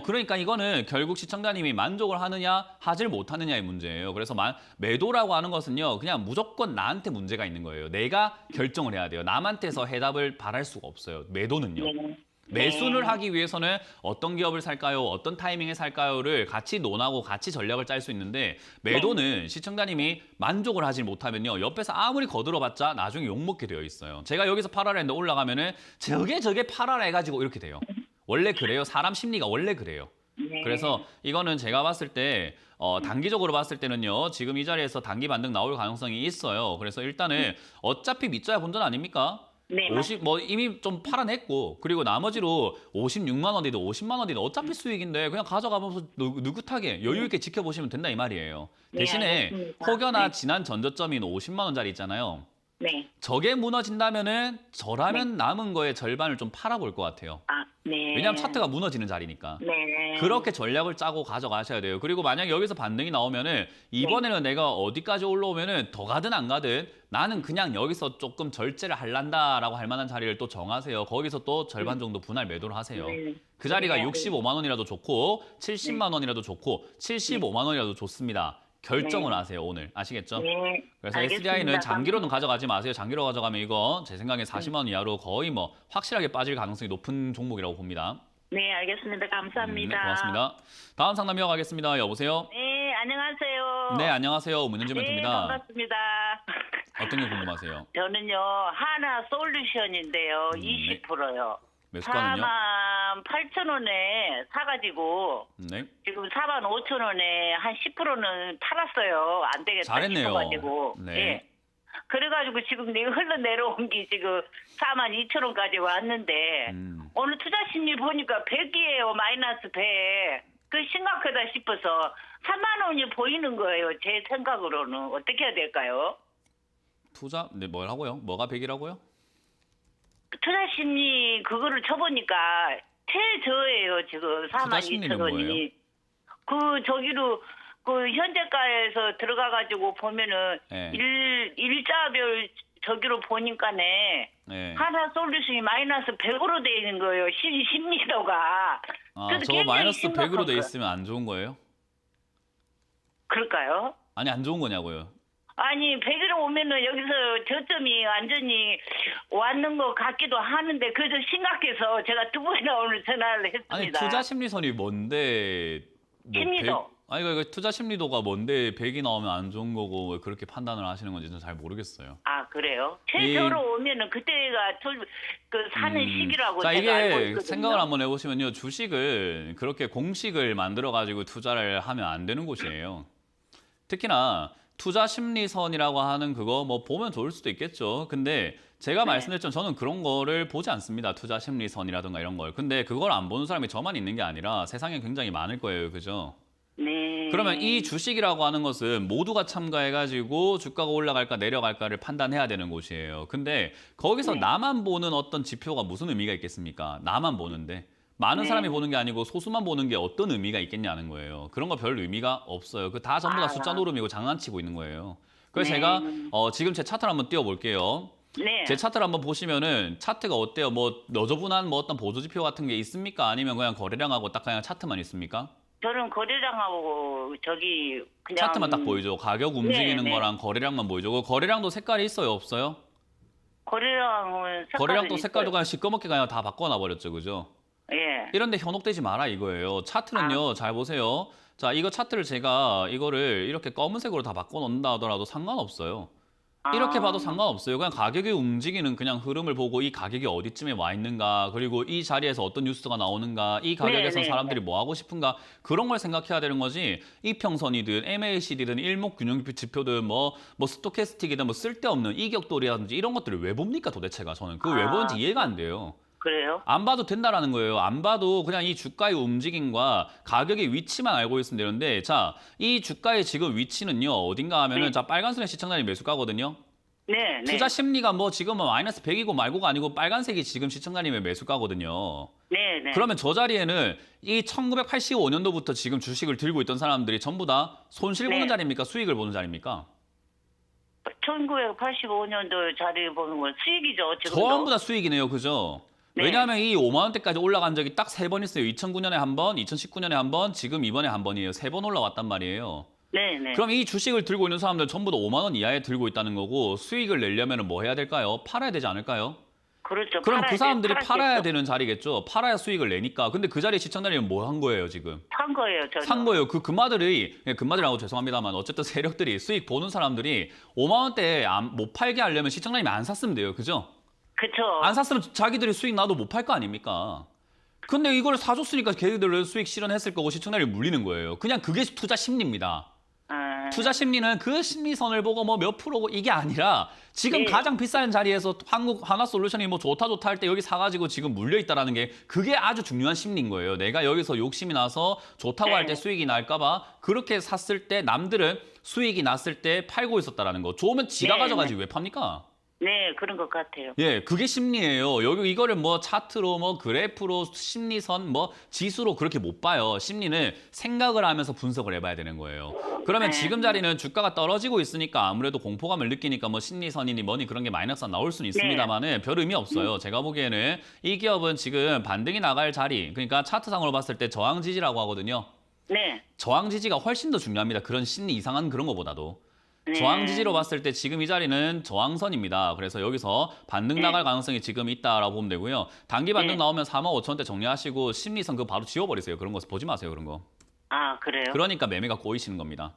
Speaker 1: 그러니까 이거는 결국 시청자님이 만족을 하느냐 하질 못하느냐의 문제예요. 그래서 매도라고 하는 것은요. 그냥 무조건 나한테 문제가 있는 거예요. 내가 결정을 해야 돼요. 남한테서 해답을 바랄 수가 없어요. 매도는요.
Speaker 3: 네.
Speaker 1: 매수를 하기 위해서는 어떤 기업을 살까요? 어떤 타이밍에 살까요?를 같이 논하고 같이 전략을 짤 수 있는데 매도는 시청자님이 만족을 하지 못하면요. 옆에서 아무리 거들어봤자 나중에 욕먹게 되어 있어요. 제가 여기서 팔아라 했는데 올라가면은 저게 팔아라 해가지고 이렇게 돼요. 원래 그래요. 사람 심리가 원래 그래요.
Speaker 3: 네.
Speaker 1: 그래서 이거는 제가 봤을 때 단기적으로 봤을 때는요. 지금 이 자리에서 단기 반등 나올 가능성이 있어요. 그래서 일단은 어차피 밑져야 본전 아닙니까?
Speaker 3: 네,
Speaker 1: 50, 이미 좀 팔아냈고 그리고 나머지로 56만 원이든 50만 원이든 어차피 수익인데 그냥 가져가면서 느긋하게 여유 있게 지켜보시면 된다 이 말이에요.
Speaker 3: 네,
Speaker 1: 대신에
Speaker 3: 알겠습니다.
Speaker 1: 혹여나
Speaker 3: 네.
Speaker 1: 지난 전저점인 50만 원짜리 있잖아요.
Speaker 3: 네.
Speaker 1: 저게 무너진다면은 저라면 남은 거의 절반을 좀 팔아볼 것 같아요.
Speaker 3: 네.
Speaker 1: 왜냐하면 차트가 무너지는 자리니까.
Speaker 3: 네.
Speaker 1: 그렇게 전략을 짜고 가져가셔야 돼요. 그리고 만약에 여기서 반등이 나오면은 이번에는 내가 어디까지 올라오면은 더 가든 안 가든 나는 그냥 여기서 조금 절제를 할란다라고 할 만한 자리를 또 정하세요. 거기서 또 절반 정도 분할 매도를 하세요.
Speaker 3: 네.
Speaker 1: 그 자리가
Speaker 3: 네.
Speaker 1: 65만 원이라도 좋고 70만 원이라도 좋고 75만 원이라도 좋습니다. 결정을
Speaker 3: 네.
Speaker 1: 하세요, 오늘. 아시겠죠?
Speaker 3: 네.
Speaker 1: 그래서
Speaker 3: 알겠습니다.
Speaker 1: SDI는 장기로는 가져가지 마세요. 장기로 가져가면 이거 제 생각에 40만 원 이하로 거의 확실하게 빠질 가능성이 높은 종목이라고 봅니다.
Speaker 3: 네, 알겠습니다. 감사합니다.
Speaker 1: 네, 고맙습니다. 다음 상담 이어가겠습니다. 여보세요?
Speaker 3: 네, 안녕하세요.
Speaker 1: 네, 안녕하세요. 문현지
Speaker 3: 네,
Speaker 1: 멘토입니다.
Speaker 3: 반갑습니다.
Speaker 1: 어떤 게 궁금하세요?
Speaker 3: 저는요, 하나 솔루션인데요.
Speaker 1: 네.
Speaker 3: 20%요.
Speaker 1: 매수가는요?
Speaker 3: 48,000원에 사가지고
Speaker 1: 네.
Speaker 3: 지금 45,000원에 한 10%는 팔았어요. 안 되겠다
Speaker 1: 잘했네요.
Speaker 3: 싶어가지고.
Speaker 1: 네.
Speaker 3: 예. 그래가지고 지금 내가 흘러내려온 게 지금 42,000원까지 왔는데 오늘 투자 심리 보니까 100이에요. 마이너스 100. 그 심각하다 싶어서 3만 원이 보이는 거예요. 제 생각으로는. 어떻게 해야 될까요?
Speaker 1: 투자? 네, 뭘 하고요? 뭐가 100이라고요?
Speaker 3: 투자 심리 그거를 쳐보니까 최저예요. 지금
Speaker 1: 투자 심리는
Speaker 3: 42,000원이.
Speaker 1: 뭐예요?
Speaker 3: 그 저기로 그 현재가에서 들어가가지고 보면은
Speaker 1: 네.
Speaker 3: 일자별 저기로 보니까네
Speaker 1: 네.
Speaker 3: 하나 솔루션이 마이너스 100으로 돼 있는 거예요. 심리도가. 그래서
Speaker 1: 저거
Speaker 3: 굉장히
Speaker 1: 마이너스 100으로 돼
Speaker 3: 심각하고요.
Speaker 1: 있으면 안 좋은 거예요?
Speaker 3: 그럴까요?
Speaker 1: 아니, 안 좋은 거냐고요?
Speaker 3: 아니 100으로 오면은 여기서 저점이 완전히 왔는 것 같기도 하는데 그래서 심각해서 제가 두 번이나 오늘 전화를 했습니다.
Speaker 1: 아니, 투자 심리선이 뭔데?
Speaker 3: 심리도.
Speaker 1: 아니, 이거 투자 심리도가 뭔데 100이 나오면 안 좋은 거고 왜 그렇게 판단을 하시는 건지 저는 잘 모르겠어요.
Speaker 3: 아 그래요? 최저로 오면은 그때가 그 사는 시기라고
Speaker 1: 자,
Speaker 3: 제가 알고
Speaker 1: 이게
Speaker 3: 있거든요.
Speaker 1: 생각을 한번 해보시면요. 주식을 그렇게 공식을 만들어가지고 투자를 하면 안 되는 곳이에요. 특히나 투자 심리선이라고 하는 그거 보면 좋을 수도 있겠죠. 근데 제가 말씀드렸지만 저는 그런 거를 보지 않습니다. 투자 심리선이라든가 이런 걸. 근데 그걸 안 보는 사람이 저만 있는 게 아니라 세상에 굉장히 많을 거예요. 그죠?
Speaker 3: 네.
Speaker 1: 그러면 이 주식이라고 하는 것은 모두가 참가해가지고 주가가 올라갈까 내려갈까를 판단해야 되는 곳이에요. 근데 거기서
Speaker 3: 네.
Speaker 1: 나만 보는 어떤 지표가 무슨 의미가 있겠습니까? 나만 보는데. 많은
Speaker 3: 네.
Speaker 1: 사람이 보는 게 아니고 소수만 보는 게 어떤 의미가 있겠냐는 거예요. 그런 거 별 의미가 없어요. 그 다 전부 다 숫자 노름이고 장난치고 있는 거예요. 그래서
Speaker 3: 네.
Speaker 1: 제가 지금 제 차트를 한번 띄워볼게요.
Speaker 3: 네.
Speaker 1: 제 차트를 한번 보시면은 차트가 어때요? 너저분한 어떤 보조 지표 같은 게 있습니까? 아니면 그냥 거래량하고 딱 그냥 차트만 있습니까?
Speaker 3: 저는 거래량하고 저기 그냥
Speaker 1: 차트만 딱 보이죠. 가격 움직이는
Speaker 3: 네.
Speaker 1: 거랑 거래량만 보이죠. 그 거래량도 색깔이 있어요, 없어요?
Speaker 3: 거래량은
Speaker 1: 거래량도
Speaker 3: 색깔은
Speaker 1: 색깔도
Speaker 3: 있어요.
Speaker 1: 그냥 시꺼멓게 그냥 다 바꿔놔버렸죠, 그죠?
Speaker 3: 예.
Speaker 1: 이런데 현혹되지 마라 이거예요. 차트는요, 잘 보세요. 자, 이거 차트를 제가 이거를 이렇게 검은색으로 다 바꿔놓는다 하더라도 상관없어요. 이렇게 봐도 상관없어요. 그냥 가격이 움직이는 그냥 흐름을 보고 이 가격이 어디쯤에 와 있는가, 그리고 이 자리에서 어떤 뉴스가 나오는가, 이 가격에서
Speaker 3: 네.
Speaker 1: 사람들이 뭐 하고 싶은가, 그런 걸 생각해야 되는 거지. 이평선이든 MACD든 일목균형지표든 스토캐스틱이든 쓸데없는 이격돌이라든지 이런 것들을 왜 봅니까 도대체가. 저는 그거 왜 보는지 이해가 안 돼요.
Speaker 3: 그래요?
Speaker 1: 안 봐도 된다라는 거예요. 안 봐도 그냥 이 주가의 움직임과 가격의 위치만 알고 있으면 되는데, 자, 이 주가의 지금 위치는요, 어딘가 하면은, 자, 빨간색의 시청자님 매수가거든요.
Speaker 3: 네.
Speaker 1: 투자 심리가 지금은 마이너스 100이고 말고가 아니고 빨간색이 지금 시청자님의 매수가거든요.
Speaker 3: 네.
Speaker 1: 그러면 저 자리에는 이 1985년도부터 지금 주식을 들고 있던 사람들이 전부 다 손실 보는
Speaker 3: 네.
Speaker 1: 자리입니까? 수익을 보는 자리입니까?
Speaker 3: 1985년도 자리에 보는 건 수익이죠. 지금도.
Speaker 1: 전부 다 수익이네요. 그죠?
Speaker 3: 네.
Speaker 1: 왜냐하면 이 5만 원대까지 올라간 적이 딱 3번 있어요. 2009년에 한 번, 2019년에 한 번, 지금 이번에 한 번이에요. 3번 올라왔단 말이에요.
Speaker 3: 네네.
Speaker 1: 그럼 이 주식을 들고 있는 사람들 전부 다 5만 원 이하에 들고 있다는 거고 수익을 내려면 뭐 해야 될까요? 팔아야 되지 않을까요?
Speaker 3: 그렇죠.
Speaker 1: 그럼 그 사람들이 팔아야
Speaker 3: 돼.
Speaker 1: 되는 자리겠죠. 팔아야 수익을 내니까. 근데 그 자리에 시청자들은 뭐 한 거예요, 지금?
Speaker 3: 산 거예요, 저는.
Speaker 1: 산 거예요. 그 금마들이, 금마들이라고 죄송합니다만 어쨌든 세력들이 수익 보는 사람들이 5만 원대에 못 팔게 하려면 시청자님이 안 샀으면 돼요. 그죠?
Speaker 3: 그쵸.
Speaker 1: 안 샀으면 자기들이 수익 나도 못 팔 거 아닙니까? 근데 이걸 사줬으니까 걔들은 수익 실현했을 거고 시청자들이 물리는 거예요. 그냥 그게 투자 심리입니다. 투자 심리는 그 심리선을 보고 뭐 몇 프로고 이게 아니라 지금
Speaker 3: 네.
Speaker 1: 가장 비싼 자리에서 한국 하나솔루션이 뭐 좋다 할 때 여기 사가지고 지금 물려 있다라는 게 그게 아주 중요한 심리인 거예요. 내가 여기서 욕심이 나서 좋다고 할 때
Speaker 3: 네.
Speaker 1: 수익이 날까봐 그렇게 샀을 때 남들은 수익이 났을 때 팔고 있었다라는 거. 좋으면 지가
Speaker 3: 네,
Speaker 1: 가져가지 왜 팝니까?
Speaker 3: 네, 그런 것 같아요.
Speaker 1: 예, 그게 심리예요. 여기 이거를 뭐 차트로 뭐 그래프로 심리선 뭐 지수로 그렇게 못 봐요. 심리는 생각을 하면서 분석을 해봐야 되는 거예요. 그러면
Speaker 3: 네.
Speaker 1: 지금 자리는 주가가 떨어지고 있으니까 아무래도 공포감을 느끼니까 뭐 심리선이니 뭐니 그런 게 마이너스가 나올 수는 있습니다만은 별 의미 없어요. 제가 보기에는 이 기업은 지금 반등이 나갈 자리, 그러니까 차트상으로 봤을 때 저항 지지라고 하거든요.
Speaker 3: 네.
Speaker 1: 저항 지지가 훨씬 더 중요합니다. 그런 심리 이상한 그런 거보다도.
Speaker 3: 네.
Speaker 1: 저항 지지로 봤을 때 지금 이 자리는 저항선입니다. 그래서 여기서 반등 나갈 가능성이 지금 있다라고 보면 되고요. 단기 반등
Speaker 3: 네.
Speaker 1: 나오면 4만 5천원대 정리하시고 심리선 그거 바로 지워버리세요. 그런 거 보지 마세요. 그런 거.
Speaker 3: 아, 그래요?
Speaker 1: 그러니까 매매가 꼬이시는 겁니다.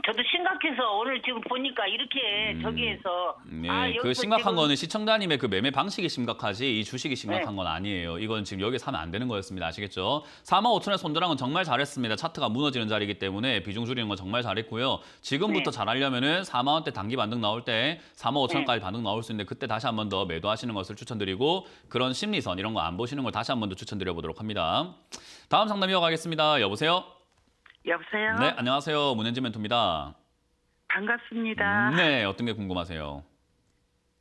Speaker 3: 저도 심각해서 오늘 지금 보니까 이렇게 저기에서
Speaker 1: 네,
Speaker 3: 여기서
Speaker 1: 그 심각한
Speaker 3: 지금-
Speaker 1: 거는 시청자님의 그 매매 방식이 심각하지 이 주식이 심각한
Speaker 3: 네.
Speaker 1: 건 아니에요. 이건 지금 여기 사면 안 되는 거였습니다. 아시겠죠? 4만 5천원에 손절한 건 정말 잘했습니다. 차트가 무너지는 자리이기 때문에 비중 줄이는 건 정말 잘했고요. 지금부터
Speaker 3: 네.
Speaker 1: 잘하려면은 4만 원대 단기 반등 나올 때 4만 5천원까지
Speaker 3: 네.
Speaker 1: 반등 나올 수 있는데 그때 다시 한 번 더 매도하시는 것을 추천드리고 그런 심리선 이런 거 안 보시는 걸 다시 한 번 더 추천드려 보도록 합니다. 다음 상담 이어가겠습니다. 여보세요?
Speaker 5: 여보세요?
Speaker 1: 네, 안녕하세요. 문현진 멘토입니다.
Speaker 5: 반갑습니다.
Speaker 1: 네, 어떤 게 궁금하세요?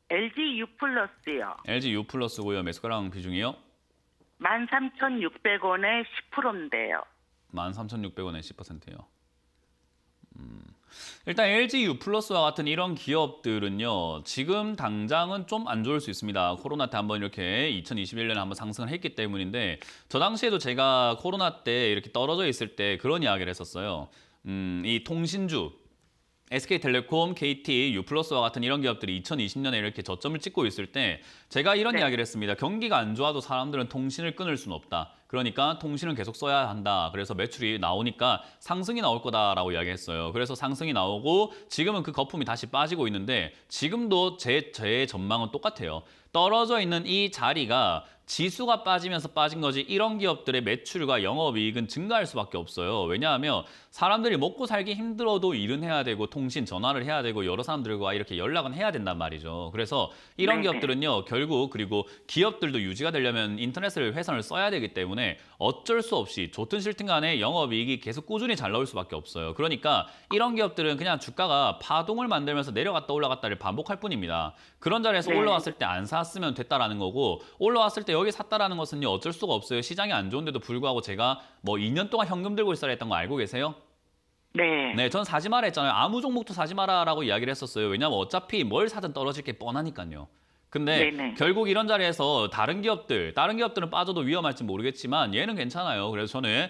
Speaker 5: LG U 플러스요.
Speaker 1: LG U 플러스고요. 매수가랑 비중이요?
Speaker 5: 13,600원에 10%인데요.
Speaker 1: 13,600원에 10%예요. 일단 LG U 플러스와 같은 이런 기업들은요. 지금 당장은 좀 안 좋을 수 있습니다. 코로나 때 한번 이렇게 2021년에 한번 상승을 했기 때문인데 저 당시에도 제가 코로나 때 이렇게 떨어져 있을 때 그런 이야기를 했었어요. 이 통신주 SK텔레콤, KT, U+와 같은 이런 기업들이 2020년에 이렇게 저점을 찍고 있을 때 제가 이런
Speaker 5: 네.
Speaker 1: 이야기를 했습니다. 경기가 안 좋아도 사람들은 통신을 끊을 수는 없다. 그러니까 통신을 계속 써야 한다. 그래서 매출이 나오니까 상승이 나올 거다라고 이야기했어요. 그래서 상승이 나오고 지금은 그 거품이 다시 빠지고 있는데 지금도 제 전망은 똑같아요. 떨어져 있는 이 자리가 지수가 빠지면서 빠진 거지 이런 기업들의 매출과 영업이익은 증가할 수밖에 없어요. 왜냐하면 사람들이 먹고 살기 힘들어도 일은 해야 되고 통신, 전화를 해야 되고 여러 사람들과 이렇게 연락은 해야 된단 말이죠. 그래서 이런
Speaker 5: 네네.
Speaker 1: 기업들은요. 결국 그리고 기업들도 유지가 되려면 인터넷을 회선을 써야 되기 때문에 어쩔 수 없이 좋든 싫든 간에 영업이익이 계속 꾸준히 잘 나올 수밖에 없어요. 그러니까 이런 기업들은 그냥 주가가 파동을 만들면서 내려갔다 올라갔다를 반복할 뿐입니다. 그런 자리에서
Speaker 5: 네.
Speaker 1: 올라왔을 때 안 샀으면 됐다라는 거고 올라왔을 때 여기 샀다라는 것은요 어쩔 수가 없어요. 시장이 안 좋은데도 불구하고 제가 뭐 2년 동안 현금 들고 있어라 했던 거 알고 계세요?
Speaker 5: 네.
Speaker 1: 네, 전 사지 마라 했잖아요. 아무 종목도 사지 마라라고 이야기를 했었어요. 왜냐하면 어차피 뭘 사든 떨어질 게 뻔하니까요. 근데
Speaker 5: 네네.
Speaker 1: 결국 이런 자리에서 다른 기업들은 빠져도 위험할지 모르겠지만 얘는 괜찮아요. 그래서 저는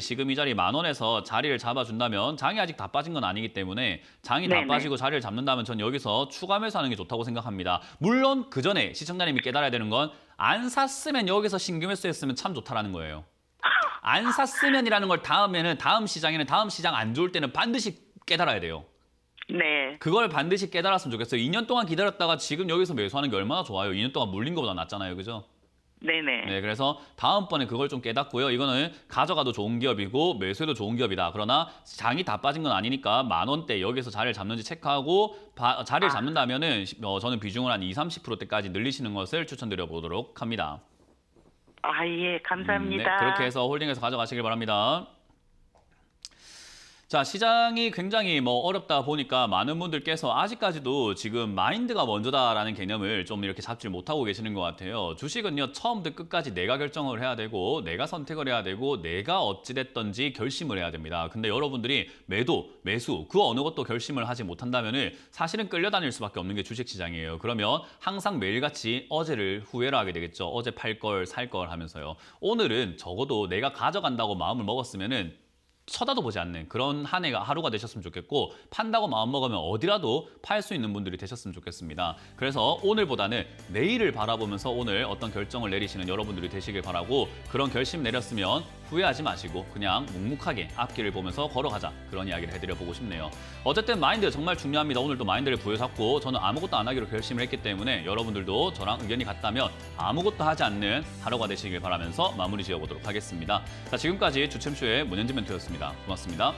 Speaker 1: 지금 이 자리 10,000원에서 자리를 잡아준다면 장이 아직 다 빠진 건 아니기 때문에 장이 다
Speaker 5: 네네.
Speaker 1: 빠지고 자리를 잡는다면 전 여기서 추가 매수하는 게 좋다고 생각합니다. 물론 그 전에 시청자님이 깨달아야 되는 건 안 샀으면 여기서 신규 매수했으면 참 좋다라는 거예요. 안 샀으면이라는 걸 다음 시장에는 다음 시장 안 좋을 때는 반드시 깨달아야 돼요.
Speaker 5: 네.
Speaker 1: 그걸 반드시 깨달았으면 좋겠어요. 2년 동안 기다렸다가 지금 여기서 매수하는 게 얼마나 좋아요. 2년 동안 물린 것보다 낫잖아요. 그죠?
Speaker 5: 네네.
Speaker 1: 네, 그래서 다음번에 그걸 좀 깨닫고요. 이거는 가져가도 좋은 기업이고 매수해도 좋은 기업이다. 그러나 장이 다 빠진 건 아니니까 10,000원대 여기서 자리를 잡는지 체크하고 자리를 잡는다면은 저는 비중을 한 20-30%대까지 늘리시는 것을 추천드려 보도록 합니다.
Speaker 5: 예, 감사합니다.
Speaker 1: 네, 그렇게 해서 홀딩해서 가져가시길 바랍니다. 자, 시장이 굉장히 어렵다 보니까 많은 분들께서 아직까지도 지금 마인드가 먼저다라는 개념을 좀 이렇게 잡지 못하고 계시는 것 같아요. 주식은요, 처음부터 끝까지 내가 결정을 해야 되고, 내가 선택을 해야 되고, 내가 어찌됐든지 결심을 해야 됩니다. 근데 여러분들이 매도, 매수, 그 어느 것도 결심을 하지 못한다면은 사실은 끌려다닐 수밖에 없는 게 주식시장이에요. 그러면 항상 매일같이 어제를 후회를 하게 되겠죠. 어제 팔 걸, 살 걸 하면서요. 오늘은 적어도 내가 가져간다고 마음을 먹었으면은 쳐다도 보지 않는 그런 한 해가 하루가 되셨으면 좋겠고, 판다고 마음먹으면 어디라도 팔 수 있는 분들이 되셨으면 좋겠습니다. 그래서 오늘보다는 내일을 바라보면서 오늘 어떤 결정을 내리시는 여러분들이 되시길 바라고, 그런 결심 내렸으면 후회하지 마시고 그냥 묵묵하게 앞길을 보면서 걸어가자, 그런 이야기를 해드려보고 싶네요. 어쨌든 마인드 정말 중요합니다. 오늘도 마인드를 부여잡고 저는 아무것도 안 하기로 결심을 했기 때문에 여러분들도 저랑 의견이 같다면 아무것도 하지 않는 하루가 되시길 바라면서 마무리 지어보도록 하겠습니다. 자, 지금까지 주챔쇼의 문현진 멘토였습니다. 고맙습니다.